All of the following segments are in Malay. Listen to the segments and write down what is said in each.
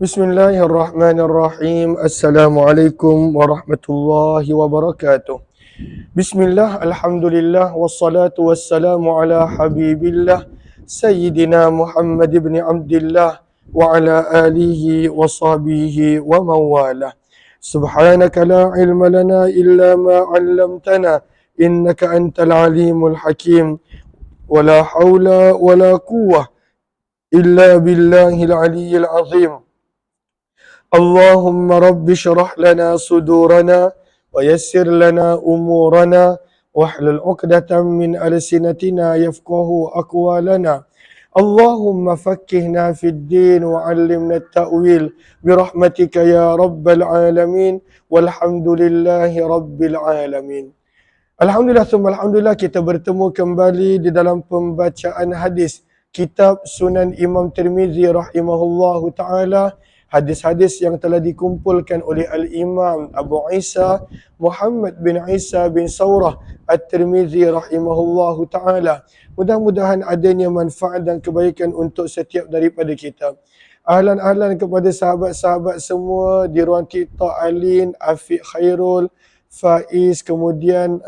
Bismillahirrahmanirrahim. Assalamualaikum warahmatullahi wabarakatuh. Bismillah, alhamdulillah, wassalatu wassalamu ala habibillah Sayyidina Muhammad ibn Abdillah wa ala alihi wa sahbihi wa mawalah. Subhanaka la ilma lana illa ma 'allamtana innaka antal alimul hakim. Wa la hawla wa la quwwah illa billahil aliyyil azim. اللهم رب اشرح لنا صدورنا ويسر لنا أمورنا واحلل عقدة من ألسنتنا يفقه أقوالنا اللهم فقهنا في الدين وعلمنا التأويل برحمتك يا رب العالمين والحمد لله رب العالمين. Alhamdulillah, alhamdulillah, kita bertemu kembali di dalam pembacaan hadis kitab Sunan Imam Tirmizi rahimahullahu ta'ala. Hadis-hadis yang telah dikumpulkan oleh Al-Imam Abu Isa Muhammad bin Isa bin Saurah At-Tirmizi rahimahullahu ta'ala. Mudah-mudahan adanya manfaat dan kebaikan untuk setiap daripada kita. Ahlan-ahlan kepada sahabat-sahabat semua di ruang TikTok, Alin, Afiq Khairul, Faiz, kemudian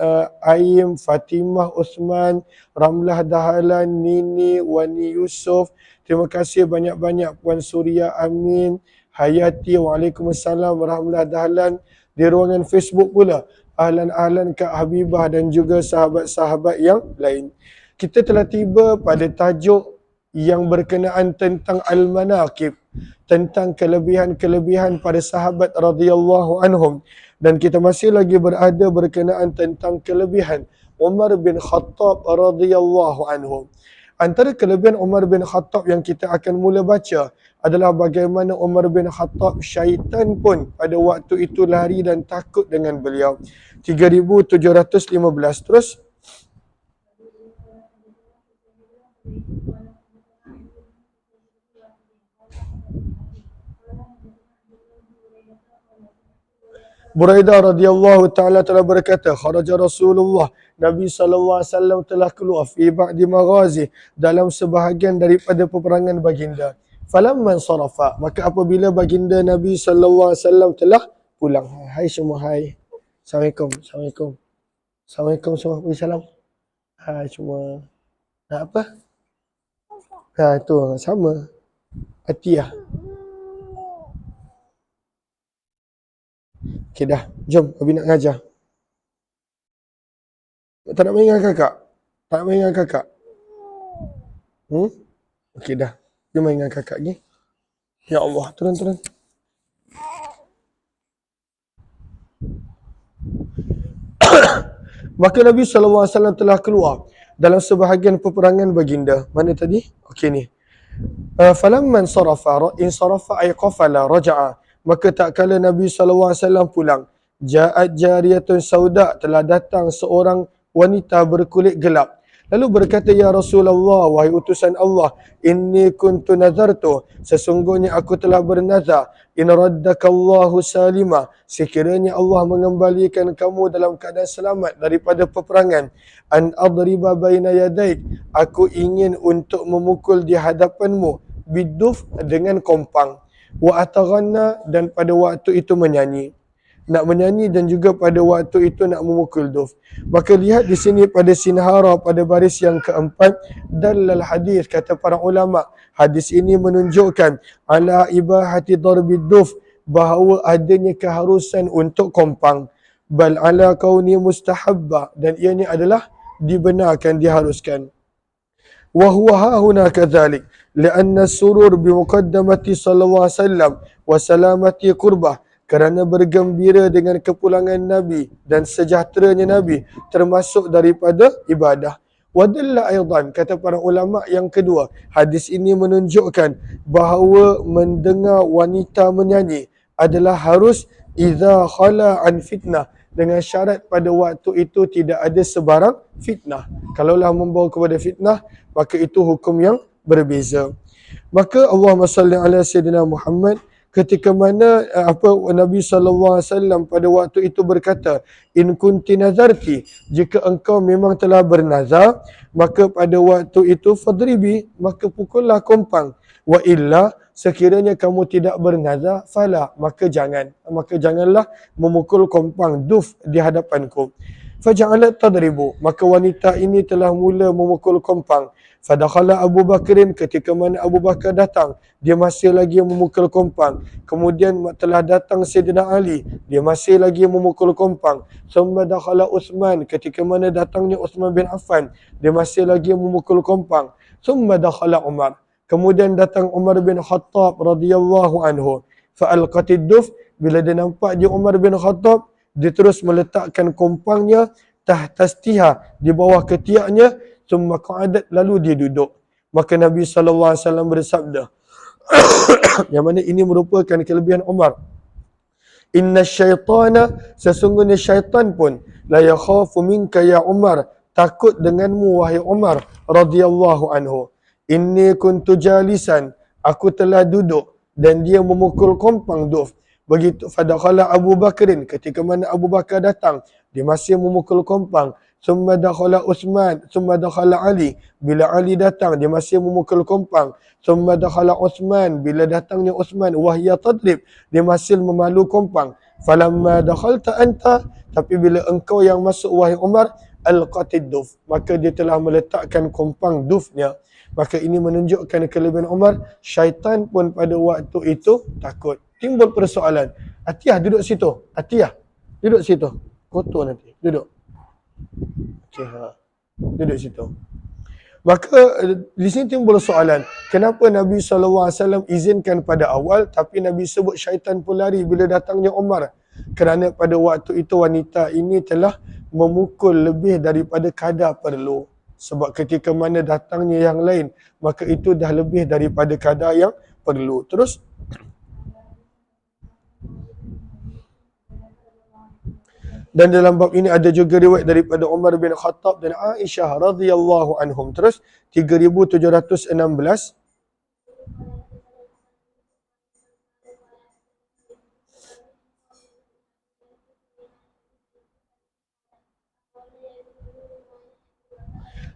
Aim, Fatimah, Uthman, Ramlah Dahalan, Nini, Wani Yusof. Terima kasih banyak-banyak Puan Suria, Amin, Hayati, Waalaikumsalam, Ramlah Dahlan. Di ruangan Facebook pula, ahlan-ahlan Kak Habibah dan juga sahabat-sahabat yang lain. Kita telah tiba pada tajuk yang berkenaan tentang Al-Manaqib, tentang kelebihan-kelebihan para sahabat radhiyallahu anhum. Dan kita masih lagi berada berkenaan tentang kelebihan Umar bin Khattab radhiyallahu anhu. Antara kelebihan Umar bin Khattab yang kita akan mula baca adalah bagaimana Umar bin Khattab, syaitan pun pada waktu itu lari dan takut dengan beliau. 3715 terus. Buraidah radhiyallahu ta'ala telah berkata, kharaja Rasulullah, Nabi SAW telah keluar fi ba'di maghazi, dalam sebahagian daripada peperangan baginda. Falamman sarafa, maka apabila baginda Nabi SAW telah pulang. Hai semua, hai. Assalamualaikum, Assalamualaikum. Assalamualaikum semua, beri salam. Hai semua. Nak apa? Tu, sama. Atiyah. Okey dah, jom Abi nak ngajar. Tak nak main dengan kakak? Tak nak main dengan kakak? Okey dah, jom main dengan kakak ni. Ya Allah, turun. Maka Nabi SAW telah keluar dalam sebahagian peperangan baginda. Mana tadi? Okey ni. Falamman sarafa, in sarafa ay qafala raja'a. Maka tak kala Nabi SAW pulang, ja'at jariyatun sauda, telah datang seorang wanita berkulit gelap. Lalu berkata, ya Rasulullah, wahai utusan Allah, inni kuntu nazartu, sesungguhnya aku telah bernazar, in raddakallahu salima, sekiranya Allah mengembalikan kamu dalam keadaan selamat daripada peperangan, an adriba baina yadaik, aku ingin untuk memukul di hadapanmu, biduf, dengan kompang, wa ataghanna, dan pada waktu itu menyanyi. Nak menyanyi dan juga pada waktu itu nak memukul duf. Maka lihat di sini pada sinhara pada baris yang keempat, dalal hadis, kata para ulama, hadis ini menunjukkan ala ibahati darbid duf, bahawa adanya keharusan untuk kompang, bal ala kauni mustahabba, dan ianya adalah dibenarkan, diharuskan. Wa huwa hahuna kadzalik lianna surur bimuqaddamati sallallahu alaihi wasallam wa salamati qurbah, kerana bergembira dengan kepulangan Nabi dan sejahteranya Nabi termasuk daripada ibadah. Wa dalla aidan, kata para ulama yang kedua, hadis ini menunjukkan bahawa mendengar wanita menyanyi adalah harus idza khala an fitnah, dengan syarat pada waktu itu tidak ada sebarang fitnah. Kalaulah membawa kepada fitnah, maka itu hukum yang berbeza. Maka Allahumma salli ala Sayyidina Muhammad, ketika mana Nabi SAW pada waktu itu berkata, in kunti nazarti, jika engkau memang telah bernazar, maka pada waktu itu fadribi, maka pukullah kompang. Wa illa, sekiranya kamu tidak bernazar, fala, maka janganlah memukul kompang duf di hadapanku. Faja'alat tadribu, maka wanita ini telah mula memukul kompang. Fadakhala Abu Bakrin, ketika mana Abu Bakar datang, dia masih lagi memukul kompang. Kemudian telah datang Sayyidina Ali, dia masih lagi memukul kompang. Summa dakhala Uthman, ketika mana datangnya Uthman bin Affan, dia masih lagi memukul kompang. Summa dakhala Umar, kemudian datang Umar bin Khattab radhiyallahu anhu. Fa'alqatid duf, bila dia nampak dia Umar bin Khattab, dia terus meletakkan kompangnya tahtastiha, di bawah ketiaknya. Summa qa'adat, lalu dia duduk. Maka Nabi SAW bersabda, yang mana ini merupakan kelebihan Umar. Inna syaitana, sesungguhnya syaitan pun, la yakhafu minka ya Umar, takut denganmu wahai Umar radhiyallahu anhu. Inni kuntu jalisan, aku telah duduk, dan dia memukul kompang duf. Begitu fadakhala Abu Bakrin, ketika mana Abu Bakar datang, dia masih memukul kompang. Summa dakhala Uthman, summa dakhala Ali, bila Ali datang dia masih memukul kompang. Summa dakhala Uthman, bila datangnya Uthman, wahya tadrib, dia masih memalu kompang. Falamma dakhalta anta, tapi bila engkau yang masuk wahai Umar, alqatid duf, maka dia telah meletakkan kompang dufnya. Maka ini menunjukkan kelebihan Umar. Syaitan pun pada waktu itu takut. Timbul persoalan, Atiyah duduk situ, Atiyah duduk situ, kotor nanti, duduk. Okay, duduk situ. Maka di sini timbul soalan, kenapa Nabi SAW izinkan pada awal, tapi Nabi sebut syaitan pun lari bila datangnya Umar? Kerana pada waktu itu wanita ini telah memukul lebih daripada kadar perlu. Sebab ketika mana datangnya yang lain, maka itu dah lebih daripada kadar yang perlu. Terus, dan dalam bab ini ada juga riwayat daripada Umar bin Khattab dan Aisyah radhiyallahu anhum. Terus 3716,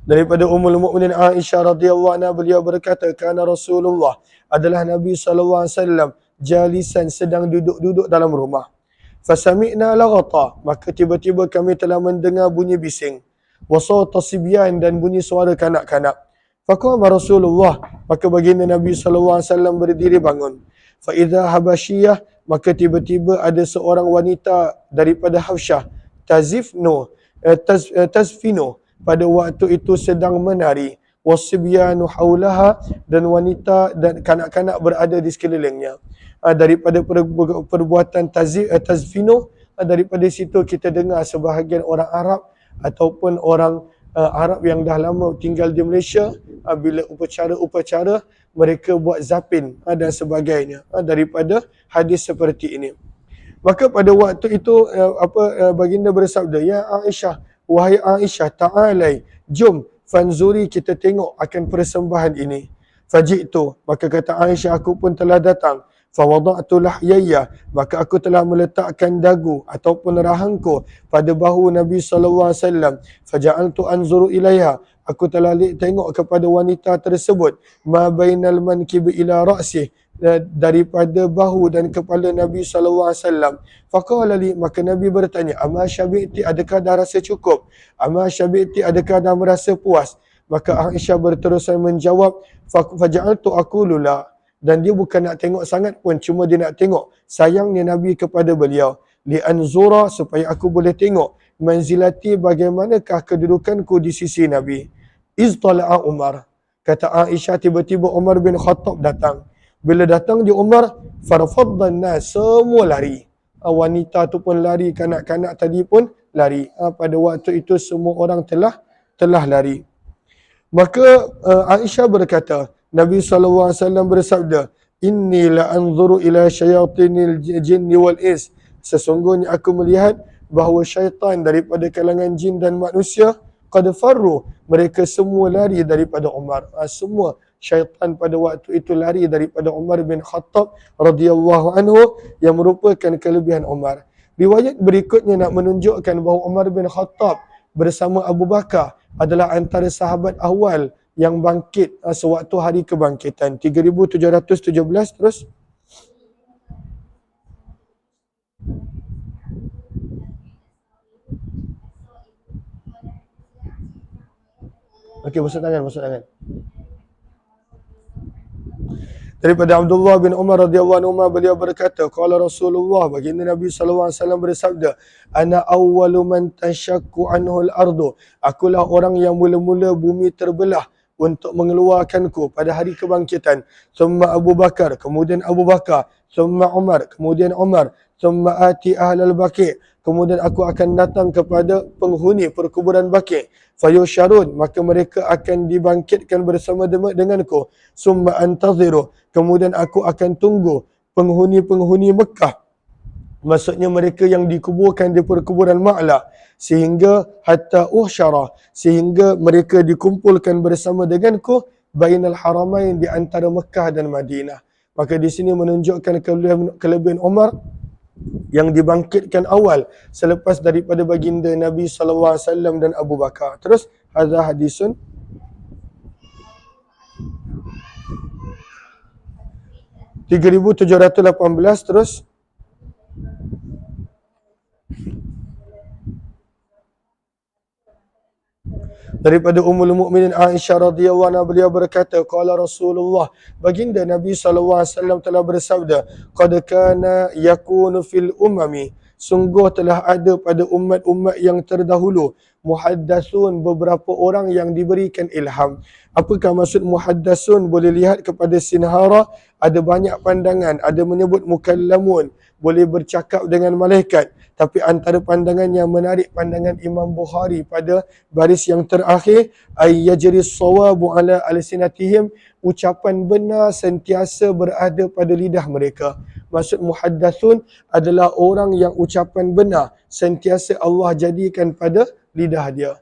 daripada Ummul Mukminin Aisyah radhiyallahu anha, beliau berkata, kana Rasulullah, adalah Nabi SAW jalisan, sedang duduk-duduk dalam rumah. Fasami'na laghata, maka tiba-tiba kami telah mendengar bunyi bising. Wa sawta sibyan, dan bunyi suara kanak-kanak. Faqama Rasulullah, maka baginda Nabi SAW berdiri bangun. Fa idza habasyiyah, maka tiba-tiba ada seorang wanita daripada Habsyah, tazfinu, pada waktu itu sedang menari. Wasibyanu haulaha, dan wanita dan kanak-kanak berada di sekelilingnya. Daripada perbuatan tazfinu, daripada situ kita dengar sebahagian orang Arab ataupun orang Arab yang dah lama tinggal di Malaysia, bila upacara-upacara mereka buat zapin dan sebagainya, daripada hadis seperti ini. Maka pada waktu itu baginda bersabda, ya Aisyah, wahai Aisyah, ta'alai, jom, fanzuri, kita tengok akan persembahan ini. Faji'tu, maka kata Aisyah, aku pun telah datang. Fawada'tu lahyayya, maka aku telah meletakkan dagu ataupun rahangku pada bahu Nabi SAW. Faja'altu anzuru ilaiha, aku telah tengok kepada wanita tersebut. Ma bainal mankibi ila ra'sih, daripada bahu dan kepala Nabi SAW. Faqala li, maka Nabi bertanya, ama syabi'ti, adakah dah rasa cukup? Ama syabi'ti, adakah dah merasa puas? Maka Aisyah berterusan menjawab, faja'altu aqulu la, dan dia bukan nak tengok sangat pun, cuma dia nak tengok sayangnya Nabi kepada beliau. Li anzura, supaya aku boleh tengok manzilati, bagaimanakah kedudukanku di sisi Nabi. Iztala'a Umar, kata Aisyah, tiba-tiba Umar bin Khattab datang. Bila datang di Umar, farfaddan nas, semua lari. Wanita tu pun lari, kanak-kanak tadi pun lari. Pada waktu itu semua orang telah lari. Maka Aisyah berkata, Nabi SAW bersabda, inni la anzuru ila syayatinil jinni wal ins, sesungguhnya aku melihat bahawa syaitan daripada kalangan jin dan manusia, qad farru, mereka semua lari daripada Umar. Semua syaitan pada waktu itu lari daripada Umar bin Khattab radhiyallahu anhu yang merupakan kelebihan Umar. Riwayat berikutnya nak menunjukkan bahawa Umar bin Khattab bersama Abu Bakar adalah antara sahabat awal yang bangkit sewaktu hari kebangkitan. 3717 terus. Okey, masuk tangan. Daripada Abdullah bin Umar radhiyallahu anhu beliau berkata, qala Rasulullah, baginda Nabi sallallahu alaihi wasallam bersabda, ana awwalu man tashaqqu anhu al-ardu. Akulah orang yang mula-mula bumi terbelah untuk mengeluarkanku pada hari kebangkitan. Thumma Abu Bakar, kemudian Abu Bakar, thumma Umar, kemudian Umar, thumma ati ahlal baqi', kemudian aku akan datang kepada penghuni perkuburan Baqi'. Fayusharun, maka mereka akan dibangkitkan bersama denganku. Summa antaziru, kemudian aku akan tunggu penghuni-penghuni Mekah. Maksudnya mereka yang dikuburkan di perkuburan Ma'la, sehingga hatta uhsyara, sehingga mereka dikumpulkan bersama denganku bainal haramain, di antara Mekah dan Madinah. Maka di sini menunjukkan kelebihan Umar yang dibangkitkan awal selepas daripada baginda Nabi sallallahu alaihi wasallam dan Abu Bakar. Terus hadza hadisun 3718 terus. Daripada Ummul Mukminin Aisyah radhiyallahu anha beliau berkata, qala Rasulullah, baginda Nabi sallallahu alaihi wasallam telah bersabda, qad kana yakunu fil umami, sungguh telah ada pada umat-umat yang terdahulu muhaddasun, beberapa orang yang diberikan ilham. Apakah maksud muhaddasun? Boleh lihat kepada Sinhara, ada banyak pandangan, ada menyebut mukallamun, boleh bercakap dengan malaikat. Tapi antara pandangan yang menarik, pandangan Imam Bukhari pada baris yang terakhir, ay yajris sawabu ala alsinatihim, ucapan benar sentiasa berada pada lidah mereka. Maksud muhaddathun adalah orang yang ucapan benar sentiasa Allah jadikan pada lidah dia.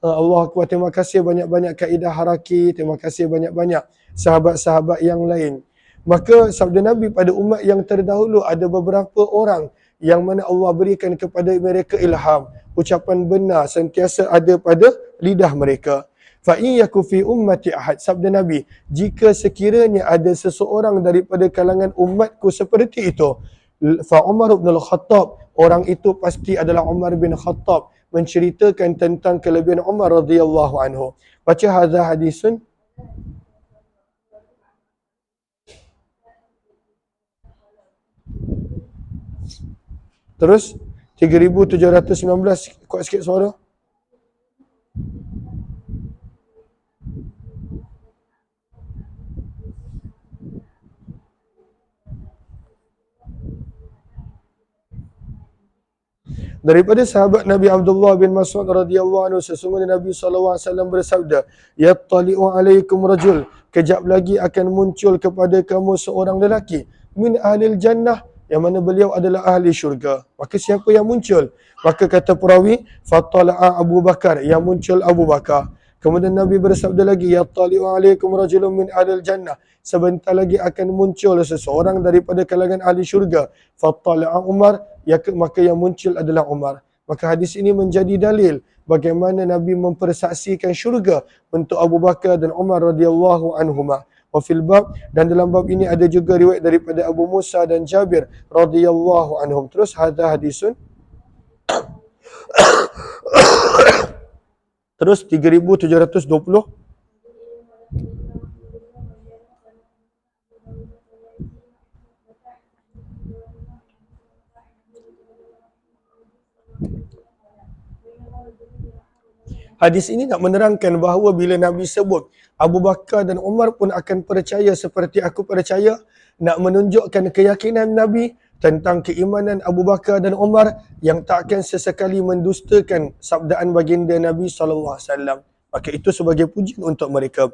Allah Akbar, terima kasih banyak-banyak kaedah haraki, terima kasih banyak-banyak sahabat-sahabat yang lain. Maka sabda Nabi, pada umat yang terdahulu ada beberapa orang yang mana Allah berikan kepada mereka ilham, ucapan benar sentiasa ada pada lidah mereka. Fa in yaku fi ummati ahad, sabda Nabi, jika sekiranya ada seseorang daripada kalangan umatku seperti itu, fa Umar bin Al-Khattab, orang itu pasti adalah Umar bin Khattab, menceritakan tentang kelebihan Umar radhiyallahu anhu. Baca hadza hadisun. Terus 3719, kuat sikit suara. Daripada sahabat Nabi Abdullah bin Mas'ud radhiyallahu anhu, sesungguhnya Nabi sallallahu alaihi wasallam bersabda, yattali'u alaikum rajul, kejap lagi akan muncul kepada kamu seorang lelaki min ahlil jannah, yang mana beliau adalah ahli syurga. Maka siapa yang muncul? Maka kata perawi, fatala'a Abu Bakar, yang muncul Abu Bakar. Kemudian Nabi bersabda lagi, yattali'u alaikum rajulun min ahlil jannah, sebentar lagi akan muncul seseorang daripada kalangan ahli syurga. Fatala'a Umar, maka yang muncul adalah Umar. Maka hadis ini menjadi dalil bagaimana Nabi mempersaksikan syurga untuk Abu Bakar dan Umar radhiyallahu anhuma. Wa fil bab, dan dalam bab ini ada juga riwayat daripada Abu Musa dan Jabir radhiyallahu anhum. Terus hadza hadisun. Terus 3720. Hadis ini nak menerangkan bahawa bila Nabi sebut Abu Bakar dan Umar pun akan percaya seperti aku percaya, nak menunjukkan keyakinan Nabi tentang keimanan Abu Bakar dan Umar yang takkan sesekali mendustakan sabdaan baginda Nabi SAW. Maka itu sebagai pujian untuk mereka.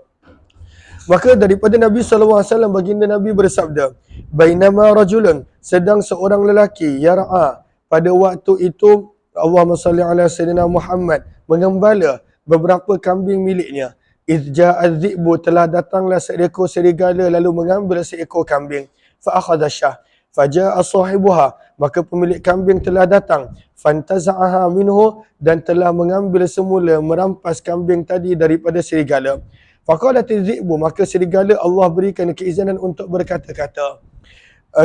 Maka daripada Nabi SAW, baginda Nabi bersabda, bainama rajulun, sedang seorang lelaki, yar'a, pada waktu itu Allahumma salli ala Sayyidina Muhammad, mengembala beberapa kambing miliknya. Izja'adz zi'bu, telah datanglah seekor serigala lalu mengambil seekor kambing. Fa akhadha syah. Faja'a sahibuha, maka pemilik kambing telah datang. Fantaza'aha minhu, dan telah mengambil semula, merampas kambing tadi daripada serigala. Faqalatz zi'bu, maka serigala Allah berikan keizinan untuk berkata-kata,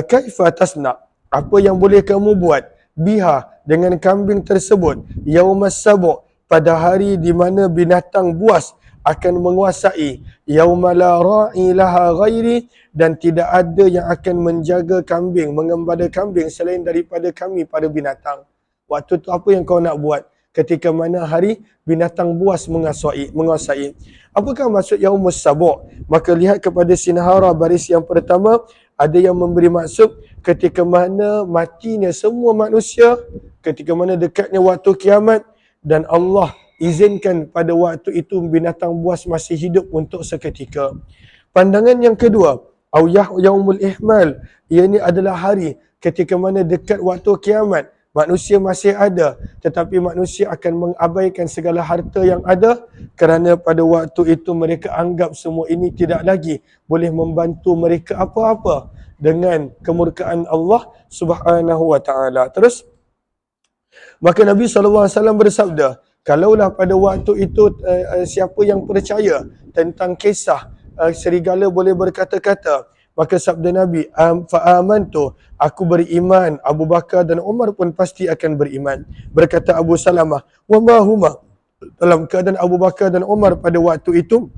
kaifa tasna, apa yang boleh kamu buat, biha, dengan kambing tersebut, yaumas sabu', pada hari di mana binatang buas akan menguasai, yauma la ra'i laha ghairi, dan tidak ada yang akan menjaga kambing, mengembala kambing selain daripada kami para binatang. Waktu tu apa yang kau nak buat ketika mana hari binatang buas menguasai? Apakah maksud yaumus sabu'? Maka lihat kepada sinhara baris yang pertama, ada yang memberi maksud ketika mana matinya semua manusia, ketika mana dekatnya waktu kiamat, dan Allah izinkan pada waktu itu binatang buas masih hidup untuk seketika. Pandangan yang kedua, yaumul ihmal, ianya adalah hari ketika mana dekat waktu kiamat, manusia masih ada, tetapi manusia akan mengabaikan segala harta yang ada, kerana pada waktu itu mereka anggap semua ini tidak lagi boleh membantu mereka apa-apa dengan kemurkaan Allah Subhanahu wa taala. Terus maka Nabi SAW bersabda, kalaulah pada waktu itu siapa yang percaya tentang kisah serigala boleh berkata-kata, maka sabda Nabi, fa'amantu, aku beriman, Abu Bakar dan Umar pun pasti akan beriman. Berkata Abu Salamah, wa ma huma, dalam keadaan Abu Bakar dan Umar pada waktu itu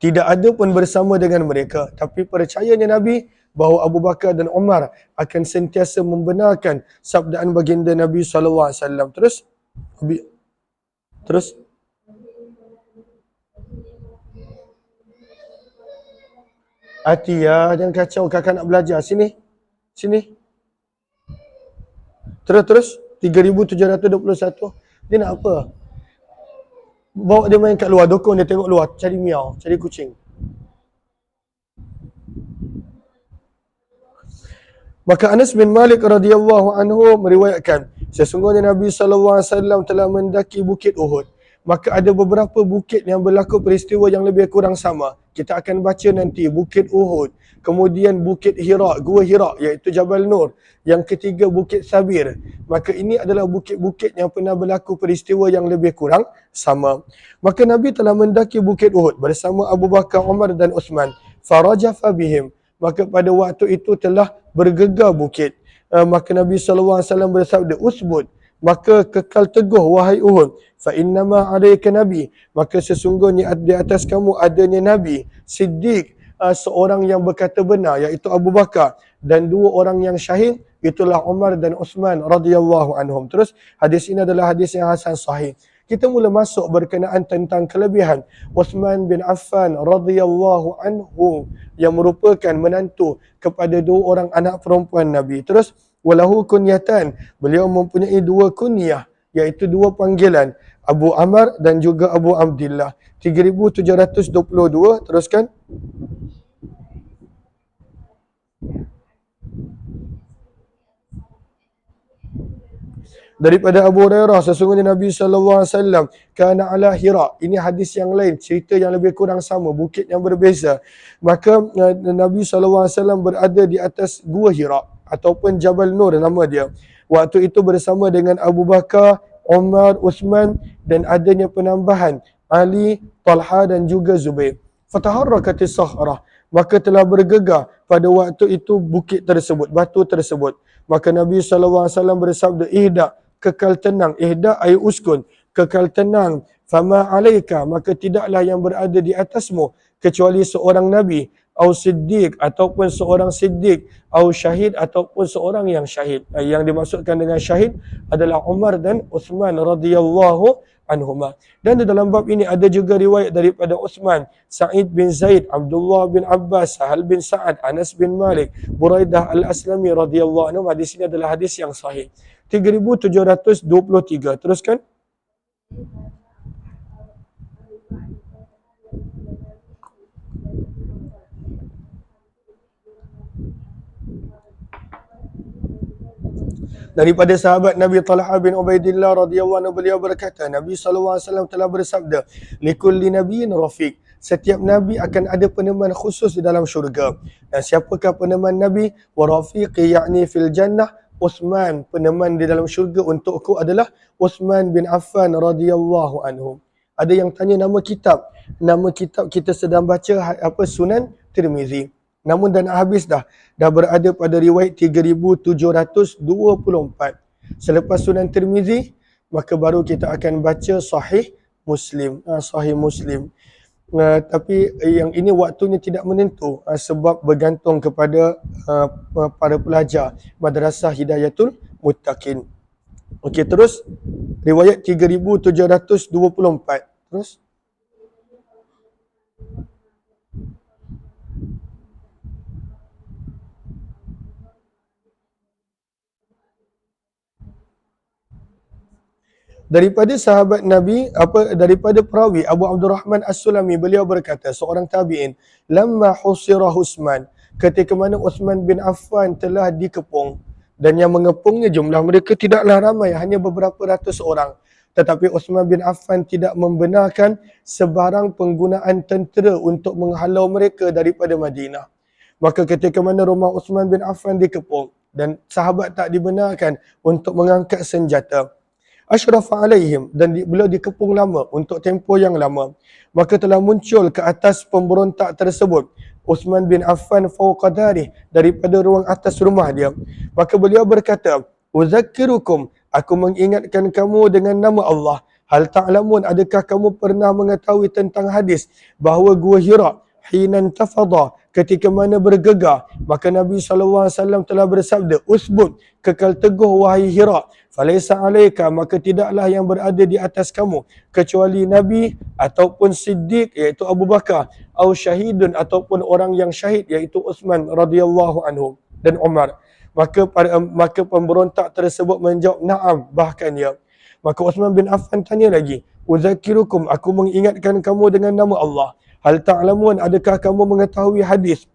tidak ada pun bersama dengan mereka, tapi percayanya Nabi bahawa Abu Bakar dan Umar akan sentiasa membenarkan sabdaan baginda Nabi SAW. Terus Atia, jangan kacau, kakak nak belajar. Sini. Terus 3721. Dia nak apa? Bawa dia main kat luar, dokong dia tengok luar, cari miau, cari kucing. Maka Anas bin Malik radhiyallahu anhu meriwayatkan, sesungguhnya Nabi SAW telah mendaki Bukit Uhud. Maka ada beberapa bukit yang berlaku peristiwa yang lebih kurang sama. Kita akan baca nanti Bukit Uhud, kemudian Bukit Hira, Gua Hira iaitu Jabal Nur. Yang ketiga Bukit Sabir. Maka ini adalah bukit-bukit yang pernah berlaku peristiwa yang lebih kurang sama. Maka Nabi telah mendaki Bukit Uhud bersama Abu Bakar, Umar dan Uthman. Farajafa bihim. Maka pada waktu itu telah bergegar bukit. Maka Nabi SAW bersabda, usbud, maka kekal teguh wahai Uhud. Fa innama alaika nabi, maka sesungguhnya di atas kamu adanya nabi, siddiq, seorang yang berkata benar iaitu Abu Bakar, dan dua orang yang syahid itulah Umar dan Uthman radhiyallahu anhum. Terus hadis ini adalah hadis yang hasan sahih. Kita mula masuk berkenaan tentang kelebihan Uthman bin Affan radhiyallahu anhu yang merupakan menantu kepada dua orang anak perempuan Nabi. Terus walahu kunyatan, beliau mempunyai dua kunyah iaitu dua panggilan, Abu Amr dan juga Abu Abdillah. 3722, teruskan. Daripada Abu Hurairah, sesungguhnya Nabi SAW kana ala Hira. Ini hadis yang lain, cerita yang lebih kurang sama, bukit yang berbeza. Maka Nabi SAW berada di atas Gua Hira ataupun Jabal Nur nama dia. Waktu itu bersama dengan Abu Bakar, Umar, Uthman, dan adanya penambahan Ali, Talha dan juga Zubair. Fataharrakatis sahrah, maka telah bergegar pada waktu itu bukit tersebut, batu tersebut. Maka Nabi SAW bersabda, ihda, kekal tenang, ihda ay uskun, kekal tenang, fama alaika, maka tidaklah yang berada di atasmu kecuali seorang nabi, au siddiq, ataupun seorang siddiq, au syahid, ataupun seorang yang syahid. Yang dimaksudkan dengan syahid adalah Umar dan Uthman radhiyallahu anhuma. Dan di dalam bab ini ada juga riwayat daripada Uthman, Sa'id bin Zaid, Abdullah bin Abbas, Sahal bin Sa'ad, Anas bin Malik, Buraidah al-Aslami radhiyallahu anhu. Hadis ini adalah hadis yang sahih. 3723, teruskan. Daripada sahabat Nabi Talha bin Ubaidillah radhiyallahu anhu, beliau berkata, Nabi SAW telah bersabda, likulli nabiyyin rafiq. Setiap nabi akan ada peneman khusus di dalam syurga. Dan siapakah peneman nabi? Wa rafiqi yakni fil jannah Uthman. Peneman di dalam syurga untukku adalah Uthman bin Affan radhiyallahu anhu. Ada yang tanya nama kitab. Nama kitab kita sedang baca Sunan Tirmizi. Namun dah nak habis dah. Dah berada pada riwayat 3724. Selepas Sunan Tirmizi, maka baru kita akan baca Sahih Muslim. Sahih Muslim. Tapi yang ini waktunya tidak menentu sebab bergantung kepada para pelajar Madrasah Hidayatul Muttaqin. Okey, terus riwayat 3724. Terus daripada sahabat Nabi, daripada perawi Abu Abdurrahman As-Sulami, beliau berkata, seorang tabi'in, lamma husira Uthman, ketika mana Uthman bin Affan telah dikepung, dan yang mengepungnya jumlah mereka tidaklah ramai, hanya beberapa ratus orang. Tetapi Uthman bin Affan tidak membenarkan sebarang penggunaan tentera untuk menghalau mereka daripada Madinah. Maka ketika mana rumah Uthman bin Affan dikepung dan sahabat tak dibenarkan untuk mengangkat senjata, asyraf alaihim, dan beliau dikepung lama untuk tempoh yang lama, maka telah muncul ke atas pemberontak tersebut Uthman bin Affan fawqa darih, daripada ruang atas rumah dia. Maka beliau berkata, uzakkirukum, aku mengingatkan kamu dengan nama Allah. Hal ta'lamun, adakah kamu pernah mengetahui tentang hadis bahawa Gua Hira hinan tafadha, ketika mana bergegar, maka Nabi SAW telah bersabda, usbut, kekal teguh wahai Hira, falaisa alaika, maka tidaklah yang berada di atas kamu kecuali Nabi ataupun Siddiq iaitu Abu Bakar, atau syahidun, ataupun orang yang syahid iaitu Uthman radhiyallahu anhu dan Umar. Maka pemberontak tersebut menjawab, na'am, bahkan ya. Maka Uthman bin Affan tanya lagi, uzakirukum, aku mengingatkan kamu dengan nama Allah. Hal ta'lamun, adakah kamu mengetahui hadis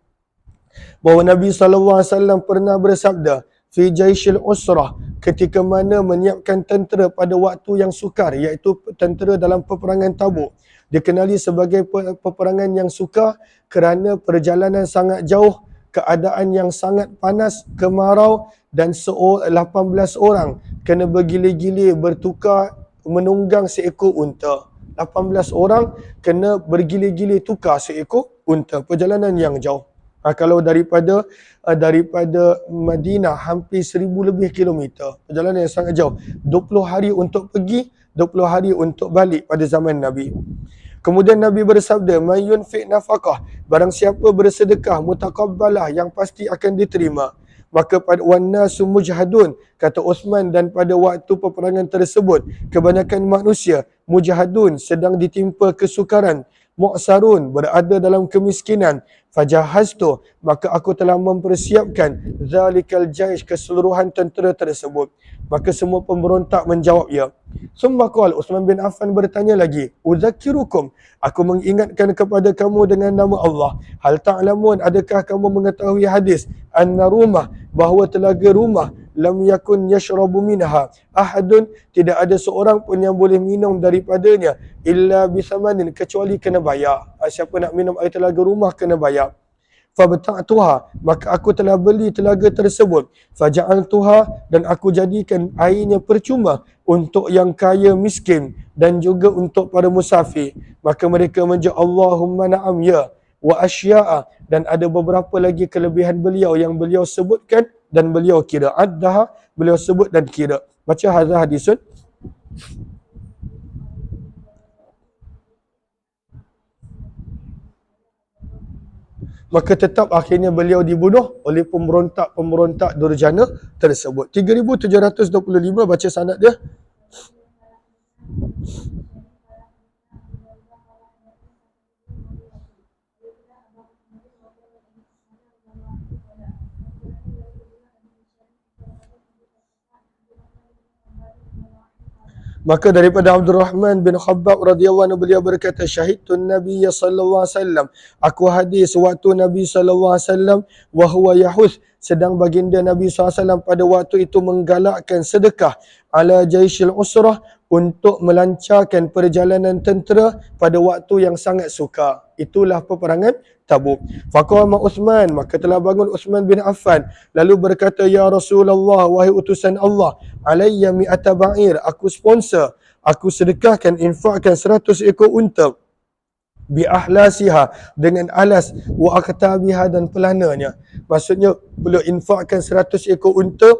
bahawa Nabi SAW pernah bersabda, fi jaishil usrah, ketika mana menyiapkan tentera pada waktu yang sukar, iaitu tentera dalam peperangan Tabuk. Dikenali sebagai peperangan yang sukar kerana perjalanan sangat jauh, keadaan yang sangat panas, kemarau, dan 18 orang kena bergilir-gilir bertukar menunggang seekor unta. 18 orang kena bergilir-gilir tukar seekor unta. Perjalanan yang jauh. Kalau daripada Madinah hampir 1000 lebih kilometer. Perjalanan yang sangat jauh. 20 hari untuk pergi, 20 hari untuk balik pada zaman Nabi. Kemudian Nabi bersabda, "Man yunfiq nafaqah", barang siapa bersedekah mutaqabbalah, yang pasti akan diterima. Maka pada wannasu mujhadun, kata Uthman, dan pada waktu peperangan tersebut kebanyakan manusia mujhadun, sedang ditimpa kesukaran, mu'sarun, berada dalam kemiskinan, fajahaztu, maka aku telah mempersiapkan zalikal jaish, keseluruhan tentera tersebut. Maka semua pemberontak menjawab ya. Summa qala, Uthman bin Affan bertanya lagi, uzakkirukum, aku mengingatkan kepada kamu dengan nama Allah. Hal ta'lamun, adakah kamu mengetahui hadis anna rumah, bahawa telaga rumah, lam yakun yashrabu minha ahadun, tidak ada seorang pun yang boleh minum daripadanya illa bisamanin, kecuali kena bayar. Siapa nak minum air telaga rumah kena bayar. Fabta'tuha, maka aku telah beli telaga tersebut. Faja'altuha, dan aku jadikan airnya percuma untuk yang kaya miskin dan juga untuk para musafir. Maka mereka menjawab, Allahumma na'am ya, wa asya'a, dan ada beberapa lagi kelebihan beliau yang beliau sebutkan dan beliau kira. Addaha, beliau sebut dan kira. Baca hadha hadisun. Maka tetap akhirnya beliau dibunuh oleh pemberontak durjana tersebut. 3725 baca sanad dia. Maka daripada Abdul Rahman bin Khabbab radhiyallahu anhu beliau berkata, syahidtun Nabi sallallahu alaihi wasallam, aku hadis waktu Nabi sallallahu alaihi wasallam wa huwa yahuth, sedang baginda Nabi SAW pada waktu itu menggalakkan sedekah ala jaishil usrah, untuk melancarkan perjalanan tentera pada waktu yang sangat sukar. Itulah peperangan Tabuk. Faqama Uthman, maka telah bangun Uthman bin Affan, lalu berkata, ya Rasulullah, wahai utusan Allah, alayya mi'ata ba'ir, aku sponsor, aku sedekahkan, infakkan 100 ekor unta, bi ahlasiha, dengan alas, wa aktabiha, dan pelananya. Maksudnya beliau infakkan 100 ekor unta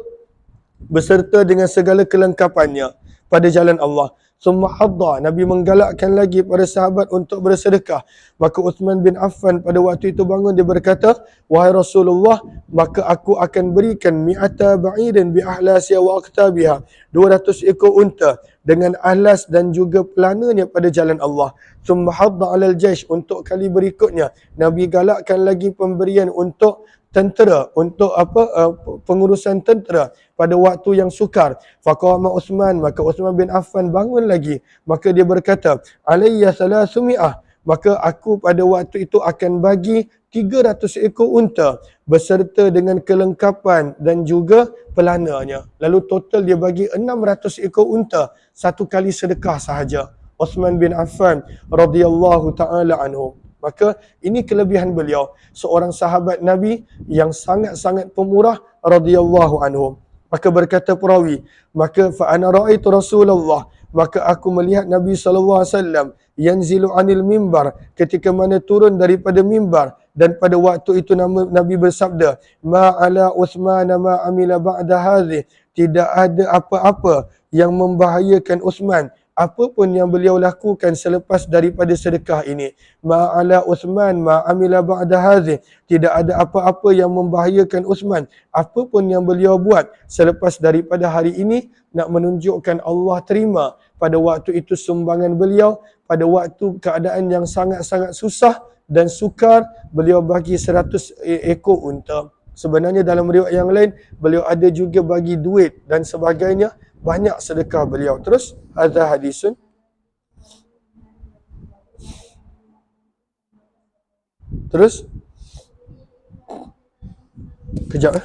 beserta dengan segala kelengkapannya pada jalan Allah. Summa hadda, Nabi menggalakkan lagi para sahabat untuk bersedekah. Maka Uthman bin Affan pada waktu itu bangun, dia berkata, wahai Rasulullah, maka aku akan berikan mi'ata ba'irin bi ahlasiha wa aktabiha, 200 ekor unta dengan ahlas dan juga pelananya pada jalan Allah. Summa hadda alal jaish, untuk kali berikutnya Nabi galakkan lagi pemberian untuk tentera, untuk pengurusan tentera pada waktu yang sukar. Faqama Uthman, maka Uthman bin Affan bangun lagi, maka dia berkata, alayya 300, maka aku pada waktu itu akan bagi 300 ekor unta beserta dengan kelengkapan dan juga pelananya. Lalu total dia bagi 600 ekor unta satu kali sedekah sahaja. Uthman bin Affan radhiyallahu taala anhu. Maka ini kelebihan beliau, seorang sahabat Nabi yang sangat-sangat pemurah radhiyallahu anhu. Maka berkata perawi, maka fa ana raaitu Rasulullah, maka aku melihat Nabi sallallahu alaihi wasallam yanzilu anil mimbar, ketika mana turun daripada mimbar, dan pada waktu itu Nabi bersabda, ma ala Uthman ma amila ba'da hadhi, tidak ada apa-apa yang membahayakan Uthman, apa pun yang beliau lakukan selepas daripada sedekah ini. Ma'ala Uthman ma'amila ba'da hadhi, tidak ada apa-apa yang membahayakan Uthman, apa pun yang beliau buat selepas daripada hari ini, nak menunjukkan Allah terima pada waktu itu sumbangan beliau, pada waktu keadaan yang sangat-sangat susah dan sukar, beliau bagi 100 ekor unta. Sebenarnya dalam riwayat yang lain, beliau ada juga bagi duit dan sebagainya. Banyak sedekah beliau. Terus, hadza hadisun. Terus, kejap.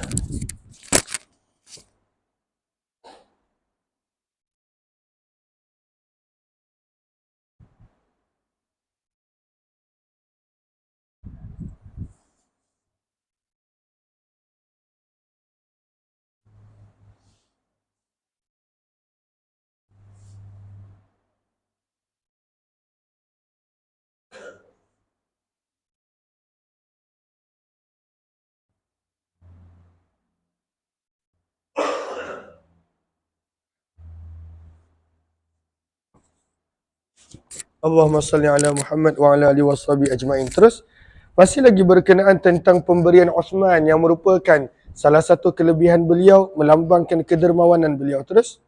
Allahumma salli ala Muhammad wa ala alihi washabihi ajma'in. Terus, masih lagi berkenaan tentang pemberian Uthman yang merupakan salah satu kelebihan beliau, melambangkan kedermawanan beliau. Terus,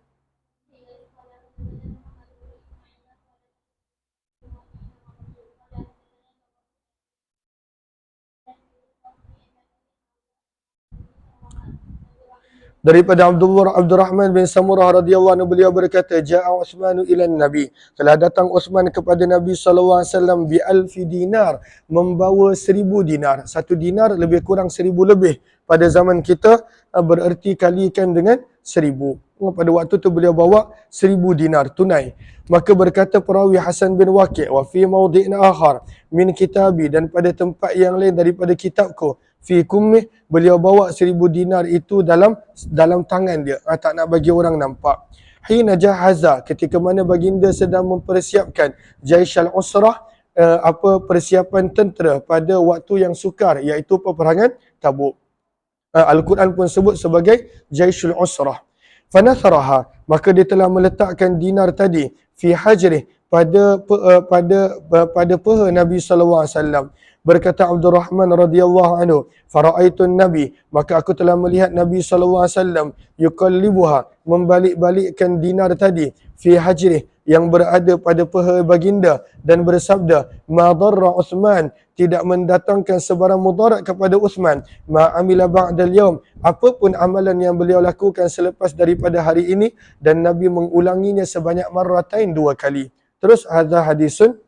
daripada Abdul Rahman bin Samurah radhiyallahu anhu, beliau berkata, ja'a Uthmanu ila Nabi, telah datang Uthman kepada Nabi sallallahu alaihi wasallam bi alfi dinar, membawa 1000 dinar. 1 dinar lebih kurang 1000 lebih pada zaman kita, bererti kalikan dengan 1000. Pada waktu tu beliau bawa 1000 dinar tunai. Maka berkata perawi Hasan bin Waqi', wa fi mawdi'in akhar min kitabi, dan pada tempat yang lain daripada kitabku, fi kummih, beliau bawa 1000 dinar itu dalam tangan dia, tak nak bagi orang nampak. Hina jahaza, ketika mana baginda sedang mempersiapkan Jaishal Usrah, persiapan tentera pada waktu yang sukar, iaitu peperangan Tabuk. Al-Quran pun sebut sebagai Jaishul Usrah. Fanatharaha, maka dia telah meletakkan dinar tadi fi hajrih, pada peha Nabi sallallahu alaihi wasallam. Berkata Abdul Rahman radhiyallahu anhu, faraaitun Nabi, maka aku telah melihat Nabi sallallahu alaihi wasallam yuqallibuha, membalik-balikkan dinar tadi, fi hajrih, yang berada pada peha baginda dan bersabda, ma darra Uthman, tidak mendatangkan sebarang mudarat kepada Uthman, ma amila ba'dal yaum, apapun amalan yang beliau lakukan selepas daripada hari ini, dan Nabi mengulanginya sebanyak marratain, 2 kali. Terus hadza hadisun.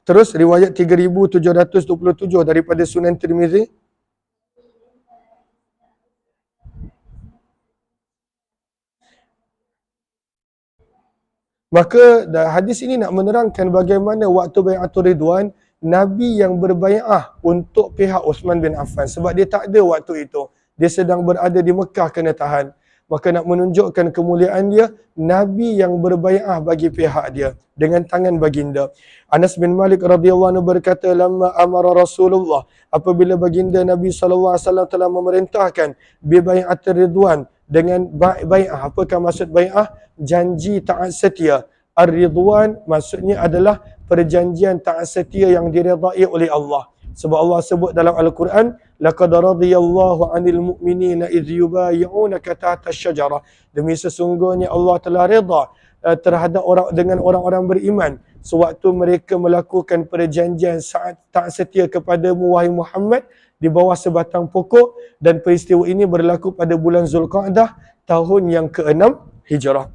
Terus riwayat 3727 daripada Sunan Tirmizi. Maka hadis ini nak menerangkan bagaimana waktu bai'atul ridwan Nabi yang berbai'ah untuk pihak Uthman bin Affan, sebab dia tak ada waktu itu. Dia sedang berada di Mekah kena tahan. Maka nak menunjukkan kemuliaan dia, Nabi yang berbai'ah bagi pihak dia dengan tangan baginda. Anas bin Malik radhiyallahu anhu berkata, lamma amara Rasulullah, apabila baginda Nabi SAW telah memerintahkan bi bai'atul ridwan, dengan bai'ah. Apakah maksud bai'ah? Janji taat setia. Ar-ridwan maksudnya adalah perjanjian taat setia yang diredai oleh Allah. Sebab Allah sebut dalam Al-Quran, laqad radiyallahu 'anil mu'minina idh yubayyi'unaka tahta asy-syajarah. Demi sesungguhnya Allah telah redha terhadap orang-orang beriman sewaktu mereka melakukan perjanjian taat setia kepadamu wahai Muhammad di bawah sebatang pokok, dan peristiwa ini berlaku pada bulan Zulqa'dah tahun yang ke-6 Hijrah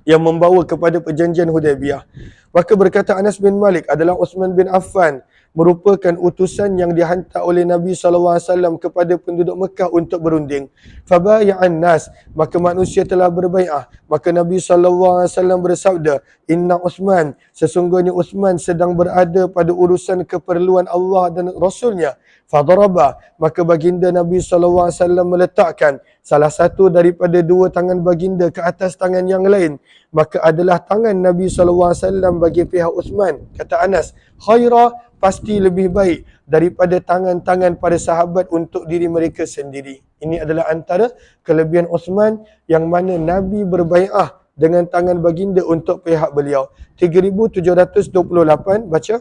yang membawa kepada perjanjian Hudaibiyah. Maka berkata Anas bin Malik, adalah Uthman bin Affan merupakan utusan yang dihantar oleh Nabi SAW kepada penduduk Mekah untuk berunding. Fabaya'an nas, maka manusia telah berbai'ah. Maka Nabi SAW bersabda, inna Uthman, sesungguhnya Uthman sedang berada pada urusan keperluan Allah dan Rasulnya. Fadaraba, maka baginda Nabi SAW meletakkan salah satu daripada 2 tangan baginda ke atas tangan yang lain. Maka adalah tangan Nabi SAW bagi pihak Uthman. Kata Anas, khaira, pasti lebih baik daripada tangan-tangan para sahabat untuk diri mereka sendiri. Ini adalah antara kelebihan Uthman yang mana Nabi berbai'ah dengan tangan baginda untuk pihak beliau. 3728, baca.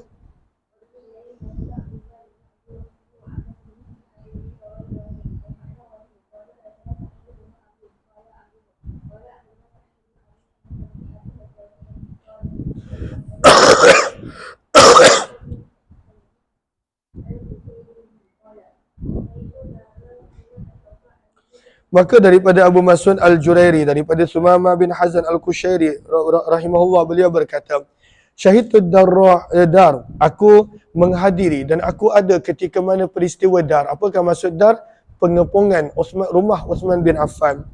Maka daripada Abu Mas'ud Al-Jurairi, daripada Sumama bin Hazan Al-Kushairi rahimahullah, beliau berkata, Syahidtud dar, aku menghadiri dan aku ada ketika mana peristiwa dar. Apakah maksud dar? Pengepungan rumah Uthman bin Affan.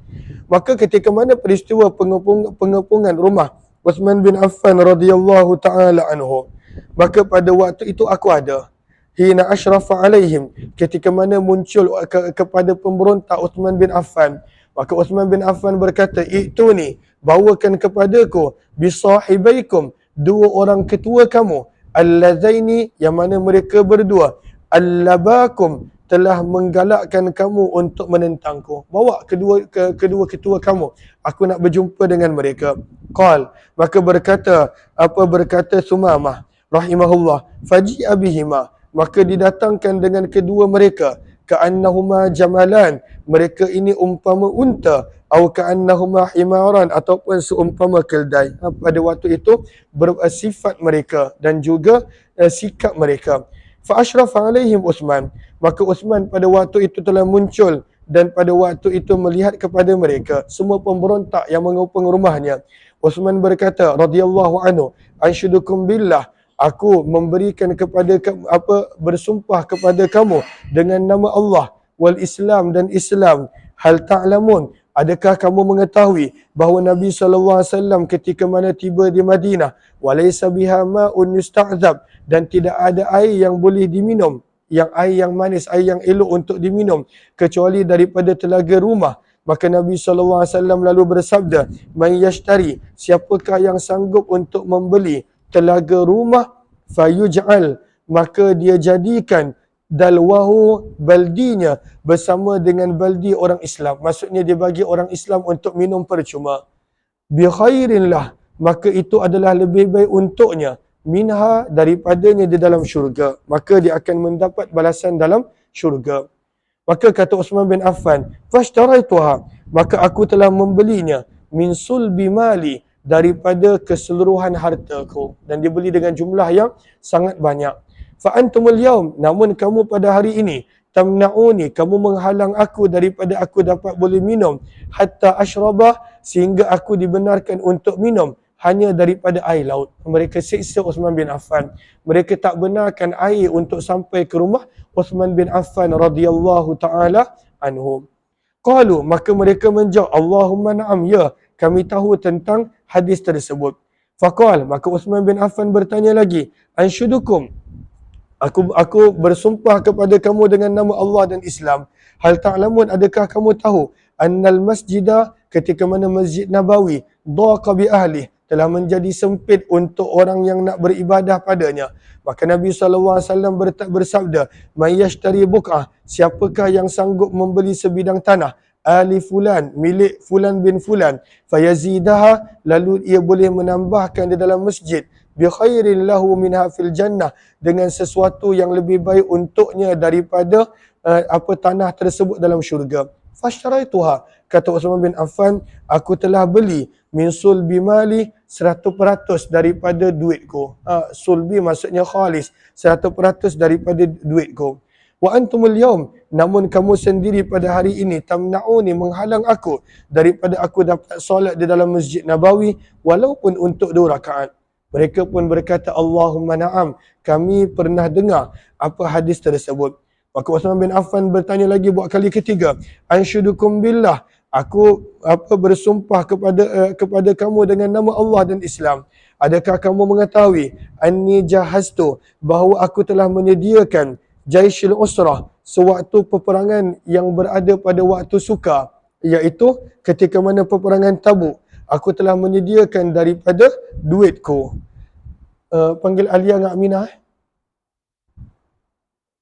Maka ketika mana peristiwa pengepungan rumah Uthman bin Affan radhiyallahu ta'ala anhu, maka pada waktu itu aku ada. Hina ashrafa alaihim, ketika mana muncul kepada pemberontak Uthman bin Affan. Maka Uthman bin Affan berkata, itu ni, bawakan kepadaku bisahibaikum, 2 orang ketua kamu, allazaini, yang mana mereka berdua, allabakum, telah menggalakkan kamu untuk menentangku. Bawa kedua ketua kamu, aku nak berjumpa dengan mereka. Qal, maka berkata Sumamah rahimahullah, faji'a bihima, maka didatangkan dengan kedua mereka, ka'annahuma jamalan, mereka ini umpama unta, atau ka'annahuma himaran, ataupun seumpama keldai. Pada waktu itu sifat mereka dan juga sikap mereka. Fa ashrafa alaihim Uthman, maka Uthman pada waktu itu telah muncul dan pada waktu itu melihat kepada mereka, semua pemberontak yang mengepung rumahnya. Uthman berkata radhiyallahu anhu, anshudukum billah, aku memberikan kepada bersumpah kepada kamu dengan nama Allah wal Islam dan Islam. Hal ta'lamun, adakah kamu mengetahui bahawa Nabi SAW ketika mana tiba di Madinah, walaysa biha ma'un yusta'zab, dan tidak ada air yang boleh diminum, air yang manis, air yang elok untuk diminum, kecuali daripada telaga rumah. Maka Nabi SAW lalu bersabda, man yashtari, siapakah yang sanggup untuk membeli telaga rumah, fayuj'al, maka dia jadikan dalwahu, baldinya, bersama dengan baldi orang Islam. Maksudnya dia bagi orang Islam untuk minum percuma. Bi khairin lah, maka itu adalah lebih baik untuknya, minha, daripadanya di dalam syurga. Maka dia akan mendapat balasan dalam syurga. Maka kata Uthman bin Affan, fashtaraituha, maka aku telah membelinya. min sulbi mali, daripada keseluruhan hartaku. Dan dia beli dengan jumlah yang sangat banyak. Fa antumul yaum, namun kamu pada hari ini, tamna'uni, kamu menghalang aku daripada aku dapat boleh minum, hatta ashrabah, sehingga aku dibenarkan untuk minum hanya daripada air laut. Mereka siksa Uthman bin Affan. Mereka tak benarkan air untuk sampai ke rumah Uthman bin Affan radhiyallahu taala anhu. Qalu, maka mereka menjawab, Allahumma na'am, ya, kami tahu tentang hadis tersebut. Faqal, maka Uthman bin Affan bertanya lagi, anshudukum, aku bersumpah kepada kamu dengan nama Allah dan Islam. Hal ta'lamun, adakah kamu tahu annal masjidah, ketika mana Masjid Nabawi dhaqa bi ahli, telah menjadi sempit untuk orang yang nak beribadah padanya. Maka Nabi SAW bersabda, "Man yashtari buk'ah, siapakah yang sanggup membeli sebidang tanah ali fulan, milik fulan bin fulan, fayazidaha, lalu ia boleh menambahkan di dalam masjid, bi khairin lahu minha fil jannah, dengan sesuatu yang lebih baik untuknya daripada apa tanah tersebut dalam syurga. Fashtaraituha, kata Uthman bin Affan, aku telah beli min sulbi mali, 100% daripada duitku. Sulbi maksudnya khalis, 100% daripada duitku. Wa antumul yaum, namun kamu sendiri pada hari ini, tamna'uni, menghalang aku daripada aku dapat solat di dalam Masjid Nabawi walaupun untuk 2 rakaat. Mereka pun berkata, Allahumma na'am, kami pernah dengar apa hadis tersebut. Maka Uthman bin Affan bertanya lagi buat kali ketiga, anshudukum billah, aku bersumpah kepada kamu dengan nama Allah dan Islam. Adakah kamu mengetahui anni jahaztu, bahawa aku telah menyediakan Jaishil Usrah, sewaktu peperangan yang berada pada waktu sukar, iaitu ketika mana peperangan Tabuk, aku telah menyediakan daripada duitku. Panggil Alia dengan Aminah.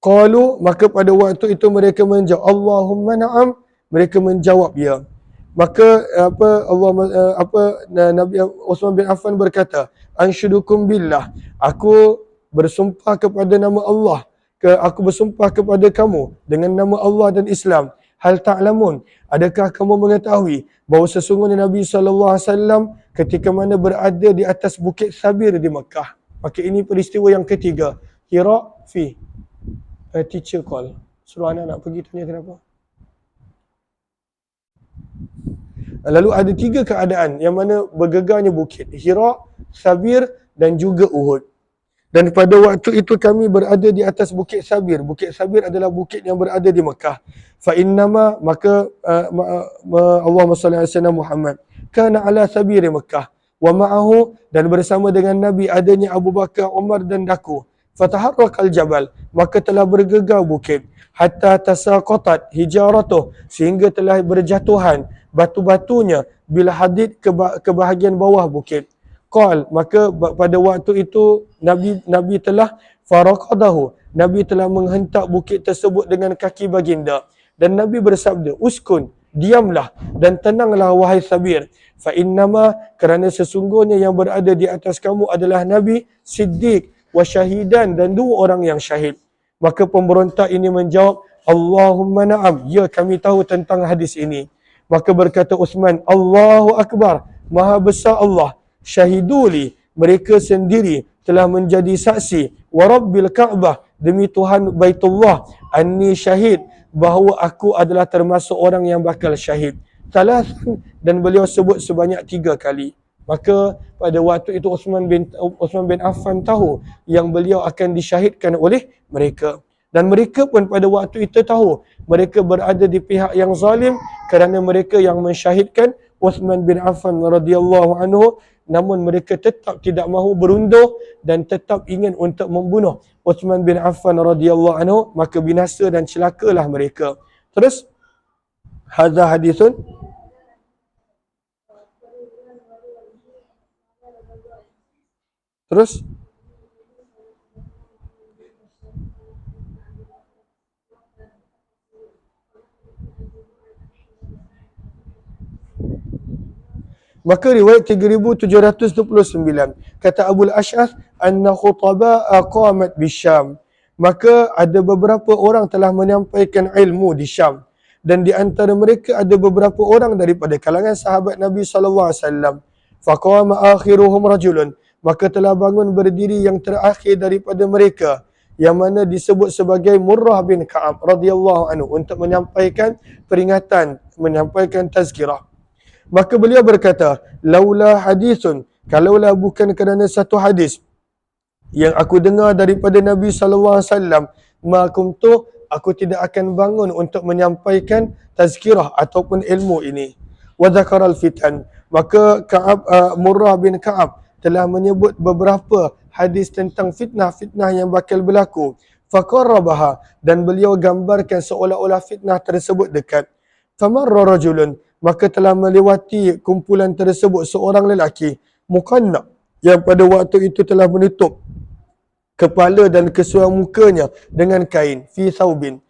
Qalu, maka pada waktu itu mereka menjawab, Allahumma na'am, mereka menjawab ya. Maka Nabi Uthman bin Affan berkata, anshudukum billah, aku bersumpah kepada nama Allah, aku bersumpah kepada kamu dengan nama Allah dan Islam. Hal ta'lamun, adakah kamu mengetahui bahawa sesungguhnya Nabi SAW ketika mana berada di atas Bukit Sabir di Mekah. Maka ini peristiwa yang ketiga. Hira fi teacher call. Suruh anak nak pergi tanya kenapa. Lalu ada 3 keadaan yang mana bergegarnya bukit. Hira, Sabir dan juga Uhud. Dan pada waktu itu kami berada di atas Bukit Sabir. Bukit Sabir adalah bukit yang berada di Mekah. Fa innama, maka Allahumma salli ala sayyidina Muhammad, kana ala sabiri Mekah wa ma'ahu, dan bersama dengan Nabi adanya Abu Bakar, Umar dan daku. Fataharrakal jabal, maka telah bergegar bukit, hatta tasaqatat hijaratuh, sehingga telah berjatuhan batu-batunya, bila hadid ke bahagian bawah bukit. Qal, maka pada waktu itu Nabi telah faraqadahu, Nabi telah menghentak bukit tersebut dengan kaki baginda. Dan Nabi bersabda, uskun, diamlah dan tenanglah wahai Sabir. Fa innama, kerana sesungguhnya yang berada di atas kamu adalah Nabi, Siddiq, wa syahidan, dan 2 orang yang syahid. Maka pemberontak ini menjawab, Allahumma na'am, ya, kami tahu tentang hadis ini. Maka berkata Uthman, Allahu Akbar, maha besar Allah, syahiduli, mereka sendiri telah menjadi saksi, wa rabbil Ka'bah, demi Tuhan Baitullah, anni syahid, bahawa aku adalah termasuk orang yang bakal syahid. Thalathan, dan beliau sebut sebanyak 3 kali. Maka pada waktu itu Uthman bin Affan tahu yang beliau akan disyahidkan oleh mereka. Dan mereka pun pada waktu itu tahu mereka berada di pihak yang zalim, kerana mereka yang mensyahidkan Uthman bin Affan radhiyallahu anhu, namun mereka tetap tidak mahu berundur dan tetap ingin untuk membunuh Uthman bin Affan radhiyallahu anhu, maka binasa dan celakalah mereka. Terus hadza hadithun, terus maka riwayat 3729, kata Abu al-Ash'ath, anna khutaba'a qamat bisyam, maka ada beberapa orang telah menyampaikan ilmu di Syam. dan di antara mereka ada beberapa orang daripada kalangan sahabat Nabi SAW. Faqama akhiruhum rajulun, maka telah bangun berdiri yang terakhir daripada mereka, yang mana disebut sebagai Murrah bin Ka'ab radhiyallahu anhu, untuk menyampaikan peringatan, menyampaikan tazkirah. Maka beliau berkata, laula hadithun, kalaulah bukan kerana satu hadis yang aku dengar daripada Nabi SAW, makumtu, aku tidak akan bangun untuk menyampaikan tazkirah ataupun ilmu ini. Wa dzakaral fitan, maka Murrah bin Ka'ab telah menyebut beberapa hadis tentang fitnah-fitnah yang bakal berlaku. Faqarrabaha, dan beliau gambarkan seolah-olah fitnah tersebut dekat. Famarra rajulun, maka telah melewati kumpulan tersebut seorang lelaki, muqanna, yang pada waktu itu telah menutup kepala dan keseluruhan mukanya dengan kain, fi thawbin.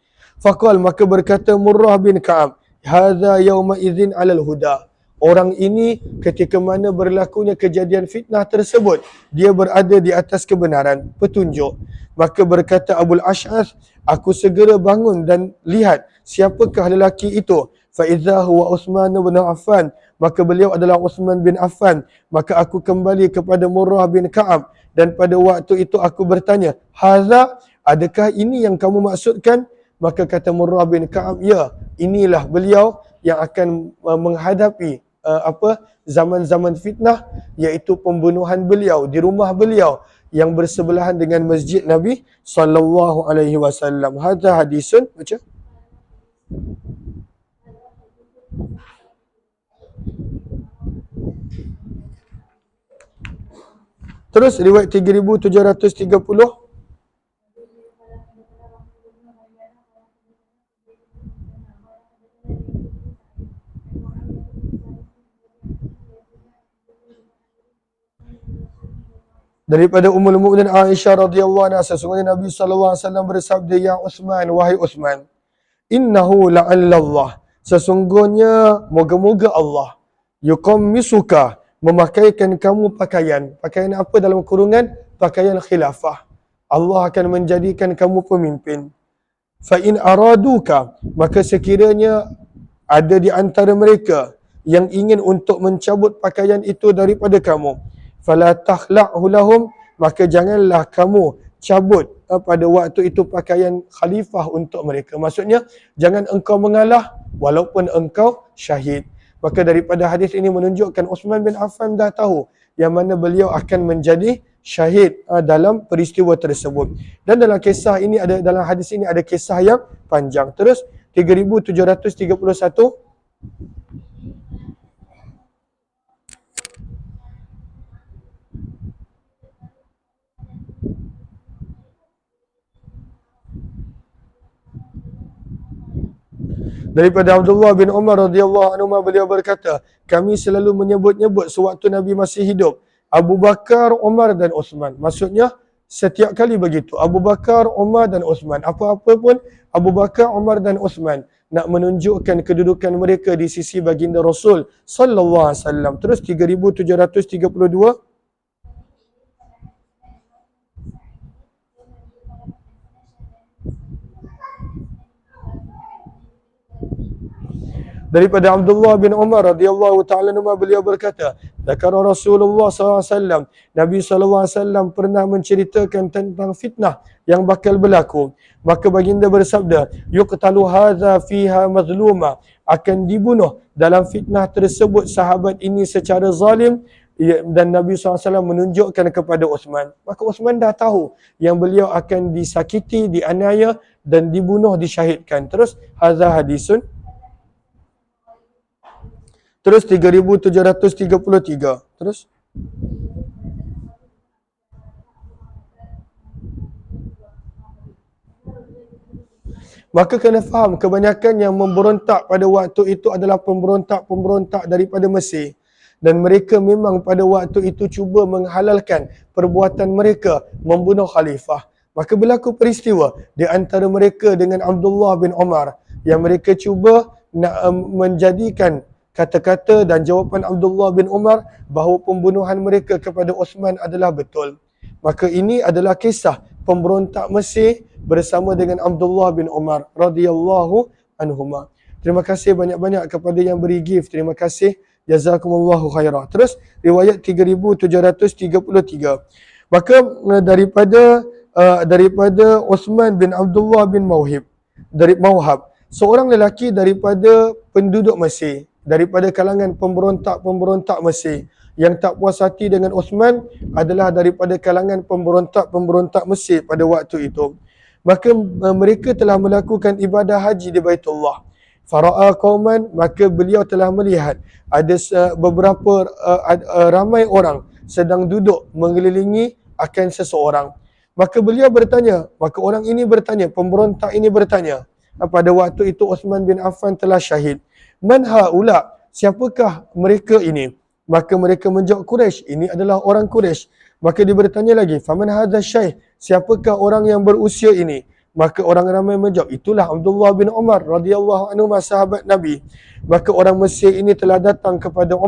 Faqal, maka berkata Murrah bin Ka'ab, hadza yauma idzin 'alal huda. Orang ini ketika mana berlakunya kejadian fitnah tersebut, dia berada di atas kebenaran, petunjuk. Maka berkata Abul Ash'ath, aku segera bangun dan lihat siapakah lelaki itu. Fa idza huwa Uthman bin Affan, maka beliau adalah Uthman bin Affan. Maka aku kembali kepada Murrah bin Ka'ab, dan pada waktu itu aku bertanya, hadza, adakah ini yang kamu maksudkan? Maka kata Murrah bin Ka'ab, ya, inilah beliau yang akan menghadapi zaman-zaman fitnah, iaitu pembunuhan beliau di rumah beliau yang bersebelahan dengan masjid Nabi sallallahu alaihi wasallam. Hadza hadisun, baca. Terus riwayat 3730. Daripada Ummul Mukminin Aisyah radhiyallahu anha, sesungguhnya Nabi sallallahu alaihi wasallam bersabda, ya Uthman, wahai Uthman, innahu la'allallah, sesungguhnya moga-moga Allah, yuqammisuka, memakaikan kamu pakaian. Pakaian apa dalam kurungan? Pakaian khilafah. Allah akan menjadikan kamu pemimpin. Fa in araduka, maka sekiranya ada di antara mereka yang ingin untuk mencabut pakaian itu daripada kamu, fala takhla'hu lahum, maka janganlah kamu cabut pada waktu itu pakaian khalifah untuk mereka. Maksudnya, jangan engkau mengalah walaupun engkau syahid. Maka daripada hadis ini menunjukkan Uthman bin Affan dah tahu yang mana beliau akan menjadi syahid dalam peristiwa tersebut. Dan dalam kisah ini ada, dalam hadis ini ada kisah yang panjang. Terus 3731. Daripada Abdullah bin Umar radhiyallahu anhu, beliau berkata, kami selalu menyebut-nyebut sewaktu Nabi masih hidup, Abu Bakar, Umar dan Uthman. Maksudnya setiap kali begitu, Abu Bakar, Umar dan Uthman. Apa-apa pun Abu Bakar, Umar dan Uthman, nak menunjukkan kedudukan mereka di sisi baginda Rasul sallallahu alaihi wasallam. Terus 3732. Daripada Abdullah bin Umar radhiyallahu ta'ala anhu, beliau berkata, zakara Rasulullah SAW, Nabi SAW pernah menceritakan tentang fitnah yang bakal berlaku. Maka baginda bersabda, yuqtalu hadza fiha mazluma, akan dibunuh dalam fitnah tersebut sahabat ini secara zalim. Dan Nabi SAW menunjukkan kepada Uthman. Maka Uthman dah tahu yang beliau akan disakiti, dianiaya dan dibunuh, disyahidkan. Terus hadza hadisun. Terus 3733. Terus maka kena faham, kebanyakan yang memberontak pada waktu itu adalah pemberontak-pemberontak daripada Mesir. Dan mereka memang pada waktu itu cuba menghalalkan perbuatan mereka membunuh khalifah. Maka berlaku peristiwa di antara mereka dengan Abdullah bin Umar, yang mereka cuba nak menjadikan kata-kata dan jawapan Abdullah bin Umar bahawa pembunuhan mereka kepada Uthman adalah betul. Maka ini adalah kisah pemberontak Mesir bersama dengan Abdullah bin Umar radhiyallahu anhuma. Terima kasih banyak-banyak kepada yang beri gift. Terima kasih. Jazakumullahu khairah. Terus riwayat 3733. Maka daripada Uthman bin Abdullah bin Mauhab, seorang lelaki daripada penduduk Mesir, daripada kalangan pemberontak-pemberontak Mesir yang tak puas hati dengan Uthman, adalah daripada kalangan pemberontak-pemberontak Mesir pada waktu itu. Maka mereka telah melakukan ibadah haji di Baitullah. Fara'a qauman, maka beliau telah melihat ada beberapa ramai orang sedang duduk mengelilingi akan seseorang. Maka beliau bertanya, maka orang ini bertanya, pemberontak ini bertanya, pada waktu itu Uthman bin Affan telah syahid. Man haula? Siapakah mereka ini? Maka mereka menjawab, Quraisy, ini adalah orang Quraisy. Maka dia bertanya lagi, faman hadha syekh? Siapakah orang yang berusia ini? Maka orang ramai menjawab, itulah Abdullah bin Umar radhiyallahu anhu, sahabat Nabi. Maka orang Mesir ini telah datang kepada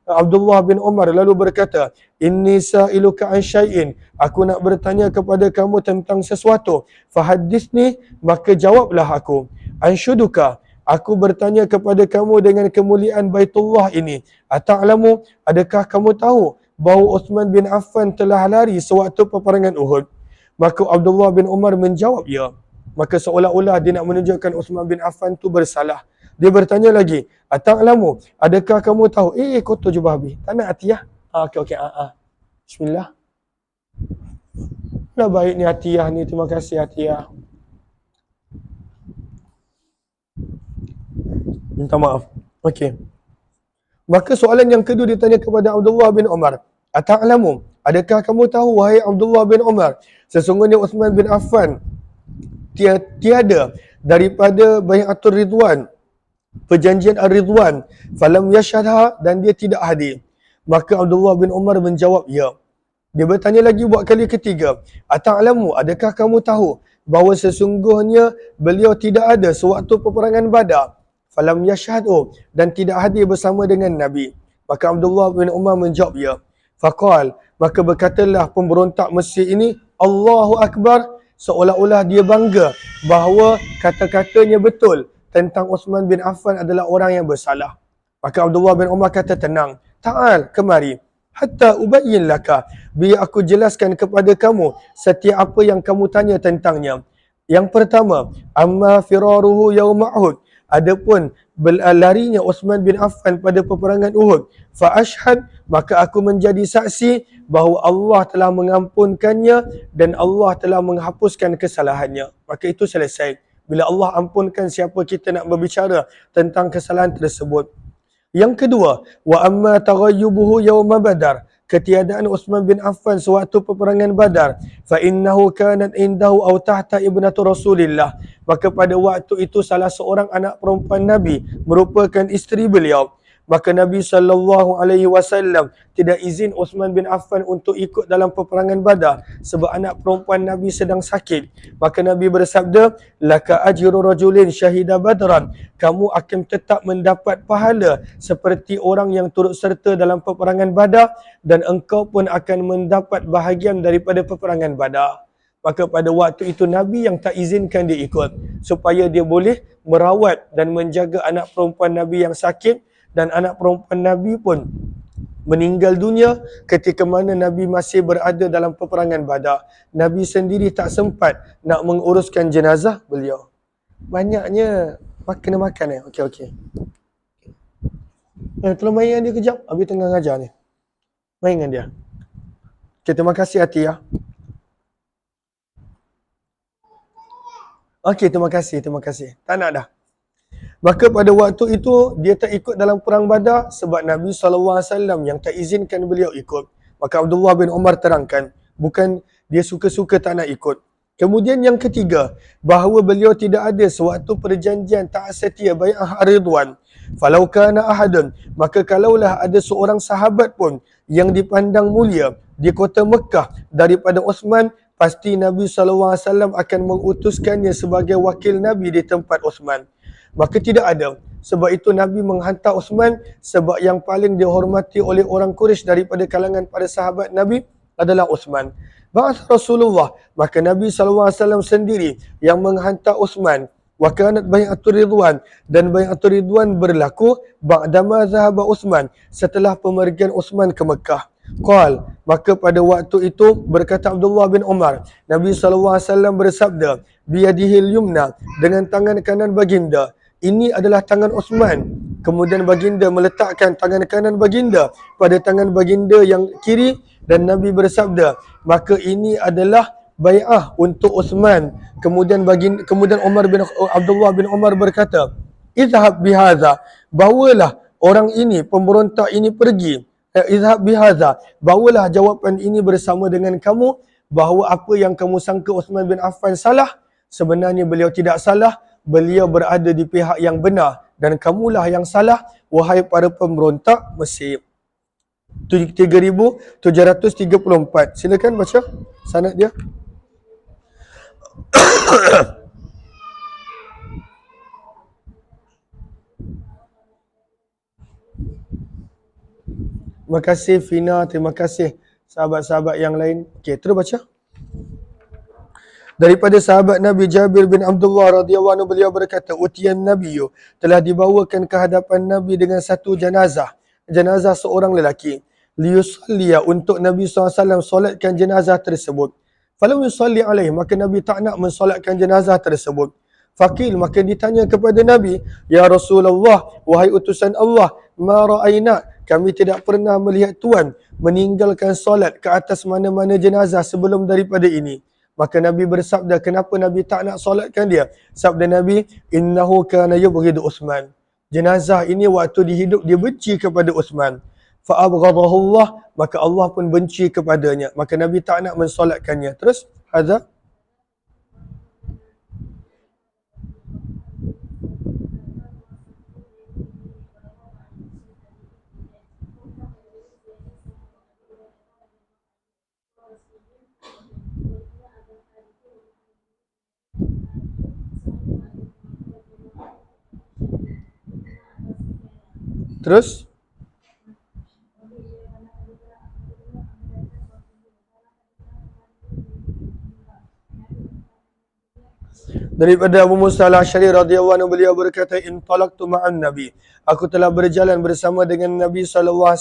Abdullah bin Umar, lalu berkata, inni sa'iluka an syai'in, aku nak bertanya kepada kamu tentang sesuatu. Fahaddithni, maka jawablah aku. Anshuduka, aku bertanya kepada kamu dengan kemuliaan Baitullah ini. Ata'lamu, adakah kamu tahu bahawa Uthman bin Affan telah lari sewaktu peperangan Uhud? Maka Abdullah bin Umar menjawab, ya. Maka seolah-olah dia nak menunjukkan Uthman bin Affan tu bersalah. Dia bertanya lagi, Ata'lamu, adakah kamu tahu? Kotor jubah habis. Tak nak Atiyah? Okey. Bismillah. Dah baik ni Atiyah ni. Terima kasih Atiyah. Minta maaf. Okey. Maka soalan yang kedua ditanya kepada Abdullah bin Umar. Ata'lamu, adakah kamu tahu wahai Abdullah bin Umar, sesungguhnya Uthman bin Affan tiada daripada Bai'atul Ridwan, perjanjian Ar-Ridwan, falam yashhadha, dan dia tidak hadir. Maka Abdullah bin Umar menjawab, ya. Dia bertanya lagi buat kali ketiga, Ata'lamu, adakah kamu tahu bahawa sesungguhnya beliau tidak ada sewaktu peperangan Badar, falam yashhadu, dan tidak hadir bersama dengan Nabi. Maka Abdullah bin Umar menjawab, ya. Faqal, maka berkatalah pemberontak Mesir ini, Allahu Akbar, seolah-olah dia bangga bahawa kata-katanya betul tentang Uthman bin Affan adalah orang yang bersalah. Maka Abdullah bin Umar kata, tenang, ta'al, kemari, hatta ubayyin laka, biar aku jelaskan kepada kamu setiap apa yang kamu tanya tentangnya. Yang pertama, amma firaruhu yawma Uhud, adapun larinya Uthman bin Affan pada peperangan Uhud, fa ashhad, maka aku menjadi saksi bahawa Allah telah mengampunkannya dan Allah telah menghapuskan kesalahannya. Maka itu selesai. Bila Allah ampunkan, siapa kita nak berbicara tentang kesalahan tersebut. Yang kedua, wa amma taghayyubuhu yawma Badar, ketiadaan Uthman bin Affan sewaktu peperangan Badar, fa innahu kanat indahu aw tahta ibnatu Rasulillah, maka pada waktu itu salah seorang anak perempuan Nabi merupakan isteri beliau. Maka Nabi SAW tidak izin Uthman bin Affan untuk ikut dalam peperangan Badar sebab anak perempuan Nabi sedang sakit. Maka Nabi bersabda, laka ajru rajulin syahida badran, kamu akan tetap mendapat pahala seperti orang yang turut serta dalam peperangan Badar, dan engkau pun akan mendapat bahagian daripada peperangan Badar. Maka pada waktu itu Nabi yang tak izinkan dia ikut supaya dia boleh merawat dan menjaga anak perempuan Nabi yang sakit, dan anak perempuan Nabi pun meninggal dunia ketika mana Nabi masih berada dalam peperangan Badar. Nabi sendiri tak sempat nak menguruskan jenazah beliau. Banyaknya kena makan Okey. Tolong main dengan dia kejap. Abi tengah ngajar ni. Main dengan dia. Okay, terima kasih Atiyah. Okey, terima kasih. Tak nak dah. Maka pada waktu itu dia tak ikut dalam perang Badar sebab Nabi SAW yang tak izinkan beliau ikut. Maka Abdullah bin Umar terangkan, bukan dia suka-suka tak nak ikut. Kemudian yang ketiga, bahawa beliau tidak ada sewaktu perjanjian taat setia bai'ah Ar-Ridwan. Falau kana ahadun, maka kalaulah ada seorang sahabat pun yang dipandang mulia di kota Mekah daripada Uthman, pasti Nabi SAW akan mengutuskannya sebagai wakil Nabi di tempat Uthman. Maka tidak ada. Sebab itu Nabi menghantar Uthman sebab yang paling dihormati oleh orang Quraisy daripada kalangan para sahabat Nabi adalah Uthman. Ba'ath Rasulullah, maka Nabi SAW sendiri yang menghantar Uthman wa kanat bai'atul ridwan, dan bai'atul ridwan berlaku ba'dama zahaba Uthman, setelah pemergian Uthman ke Mekah. Qal, maka pada waktu itu berkata Abdullah bin Umar, Nabi SAW bersabda, biyadihil yumna, dengan tangan kanan baginda, ini adalah tangan Uthman. Kemudian baginda meletakkan tangan kanan baginda pada tangan baginda yang kiri, dan Nabi bersabda, maka ini adalah bai'ah untuk Uthman. Kemudian Abdullah bin Umar berkata, izhab bihaza, bawalah orang ini, pemberontak ini pergi. Izhab bihaza, bawalah jawapan ini bersama dengan kamu, bahawa apa yang kamu sangka Uthman bin Affan salah, sebenarnya beliau tidak salah, beliau berada di pihak yang benar, dan kamulah yang salah, wahai para pemberontak Mesir. 3734. Silakan baca sanad dia. Terima kasih Fina, terima kasih sahabat-sahabat yang lain. Okey, terus baca. Daripada sahabat Nabi Jabir bin Abdullah radhiyallahu anhu, beliau berkata, utiyan nabiyyu, telah dibawakan ke hadapan Nabi dengan satu jenazah seorang lelaki. Liyusalliya, untuk Nabi SAW solatkan jenazah tersebut. Falam yusalli alaih, maka Nabi tak nak mensolatkan jenazah tersebut. Faqil, maka ditanya kepada Nabi, ya Rasulullah, wahai utusan Allah, ma ra'ayna, kami tidak pernah melihat Tuan meninggalkan solat ke atas mana-mana jenazah sebelum daripada ini. Maka Nabi bersabda, kenapa Nabi tak nak solatkan dia? Sabda Nabi, innahu kana yubghidu Uthman. Jenazah ini waktu dihidup dia benci kepada Uthman. Fa'abghadahu Allah, maka Allah pun benci kepadanya. Maka Nabi tak nak mensolatkannya. Terus, hadza. Terus daripada Abu Musa al-Asy'ari radhiyallahu anhu, beliau berkata, intalaqtu ma'an Nabi, aku telah berjalan bersama dengan Nabi SAW.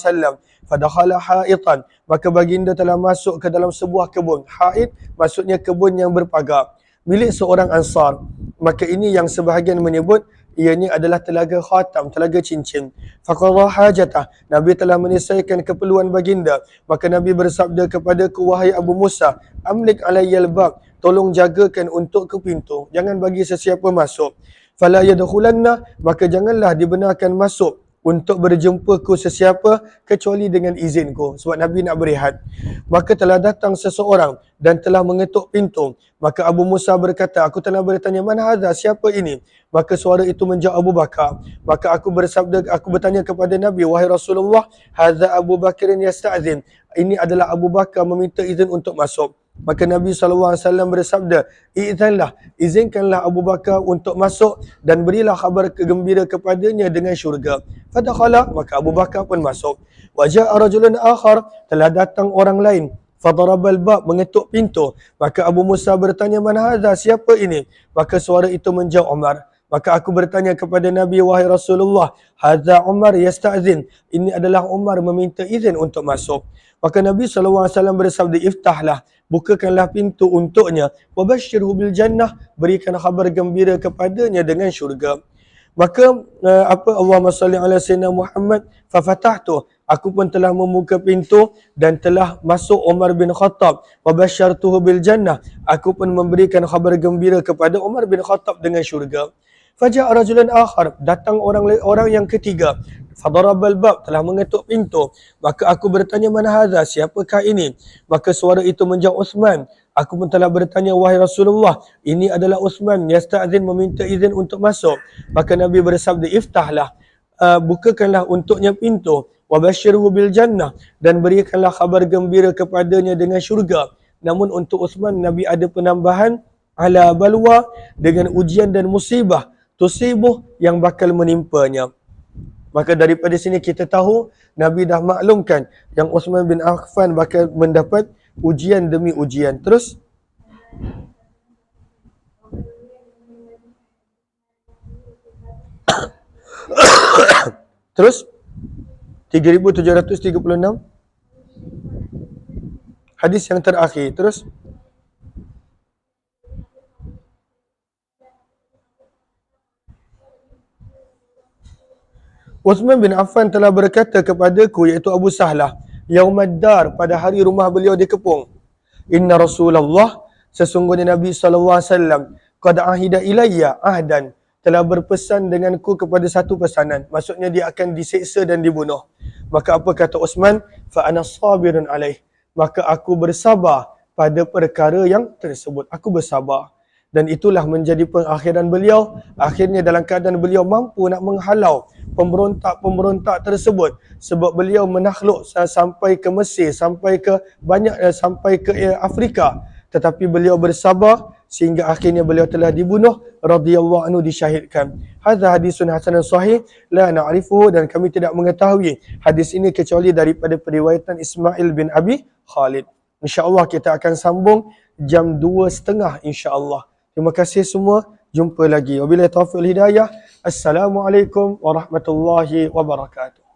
Fadakhala ha'itan, maka baginda telah masuk ke dalam sebuah kebun. Ha'id maksudnya kebun yang berpagar, milik seorang Ansar. Maka ini yang sebahagian menyebut ianya adalah telaga khatam, telaga cincin. Faqadha hajatah, Nabi telah menyelesaikan keperluan baginda. Maka Nabi bersabda kepadaku, wahai Abu Musa, amlik alayyal bab, tolong jagakan untuk ke pintu, jangan bagi sesiapa masuk. Fala yadkhulanna, maka janganlah dibenarkan masuk untuk berjumpa ku sesiapa kecuali dengan izinku. Sebab Nabi nak berehat. Maka telah datang seseorang dan telah mengetuk pintu. Maka Abu Musa berkata, aku telah bertanya, mana hadha, siapa ini? Maka suara itu menjawab, Abu Bakar. Maka aku bertanya kepada Nabi, wahai Rasulullah, hadha Abu Bakrin yasta'zin, ini adalah Abu Bakar meminta izin untuk masuk. Maka Nabi SAW bersabda, izanlah, izinkanlah Abu Bakar untuk masuk dan berilah khabar gembira kepadanya dengan syurga. Fadakhala, maka Abu Bakar pun masuk. Waja'a rajulun akhar, telah datang orang lain. Fadarabal bab, mengetuk pintu. Maka Abu Musa bertanya, mana hadha, siapa ini? Maka suara itu menjawab, Umar. Maka aku bertanya kepada Nabi, wahai Rasulullah, hadha Umar yasta'zin, ini adalah Umar meminta izin untuk masuk. Maka Nabi SAW bersabda, iftahlah, bukakanlah pintu untuknya, wabashirhu bil jannah, berikan khabar gembira kepadanya dengan syurga. Maka Allahumma salli ala sayyidina Muhammad, fafatahtu, aku pun telah membuka pintu dan telah masuk Umar bin Khattab, wabashartuhu bil jannah, aku pun memberikan khabar gembira kepada Umar bin Khattab dengan syurga. Faja'a rajulan akhar, datang orang yang ketiga. Fadarabal bab, telah mengetuk pintu. Maka aku bertanya, mana hadha, siapakah ini? Maka suara itu menjawab, Uthman. Aku pun telah bertanya, wahai Rasulullah, ini adalah Uthman, yasta'zin, meminta izin untuk masuk. Maka Nabi bersabda, iftahlah, bukakanlah untuknya pintu, wabashirhu bil jannah, dan berikanlah khabar gembira kepadanya dengan syurga. Namun untuk Uthman, Nabi ada penambahan, ala balwa, dengan ujian dan musibah, tusibuh, yang bakal menimpanya. Maka daripada sini kita tahu Nabi dah maklumkan yang Uthman bin Affan bakal mendapat ujian demi ujian. Terus Terus 3736 hadis yang terakhir. Terus Uthman bin Affan telah berkata kepadaku, iaitu Abu Sahlah, Yaumaddar, pada hari rumah beliau dikepung, Inna Rasulullah, sesungguhnya Nabi SAW, qad ahida ilayya ahdan, telah berpesan denganku kepada satu pesanan. Maksudnya dia akan diseksa dan dibunuh. Maka apa kata Uthman? Fa ana sabirun alaih. Maka aku bersabar pada perkara yang tersebut. Aku bersabar. Dan itulah menjadi pengakhiran beliau. Akhirnya dalam keadaan beliau mampu nak menghalau pemberontak-pemberontak tersebut, sebab beliau menakluk sampai ke Mesir, sampai ke Afrika, tetapi beliau bersabar sehingga akhirnya beliau telah dibunuh radhiyallahu anhu, disyahidkan. Hadza hadisun hasanun sahih la na'rifuhu, dan kami tidak mengetahui hadis ini kecuali daripada periwayatan Ismail bin Abi Khalid. InsyaAllah kita akan sambung jam 2.30 insyaAllah. Terima kasih semua. Jumpa lagi. Wabillahi taufiq wal hidayah. Assalamualaikum warahmatullahi wabarakatuh.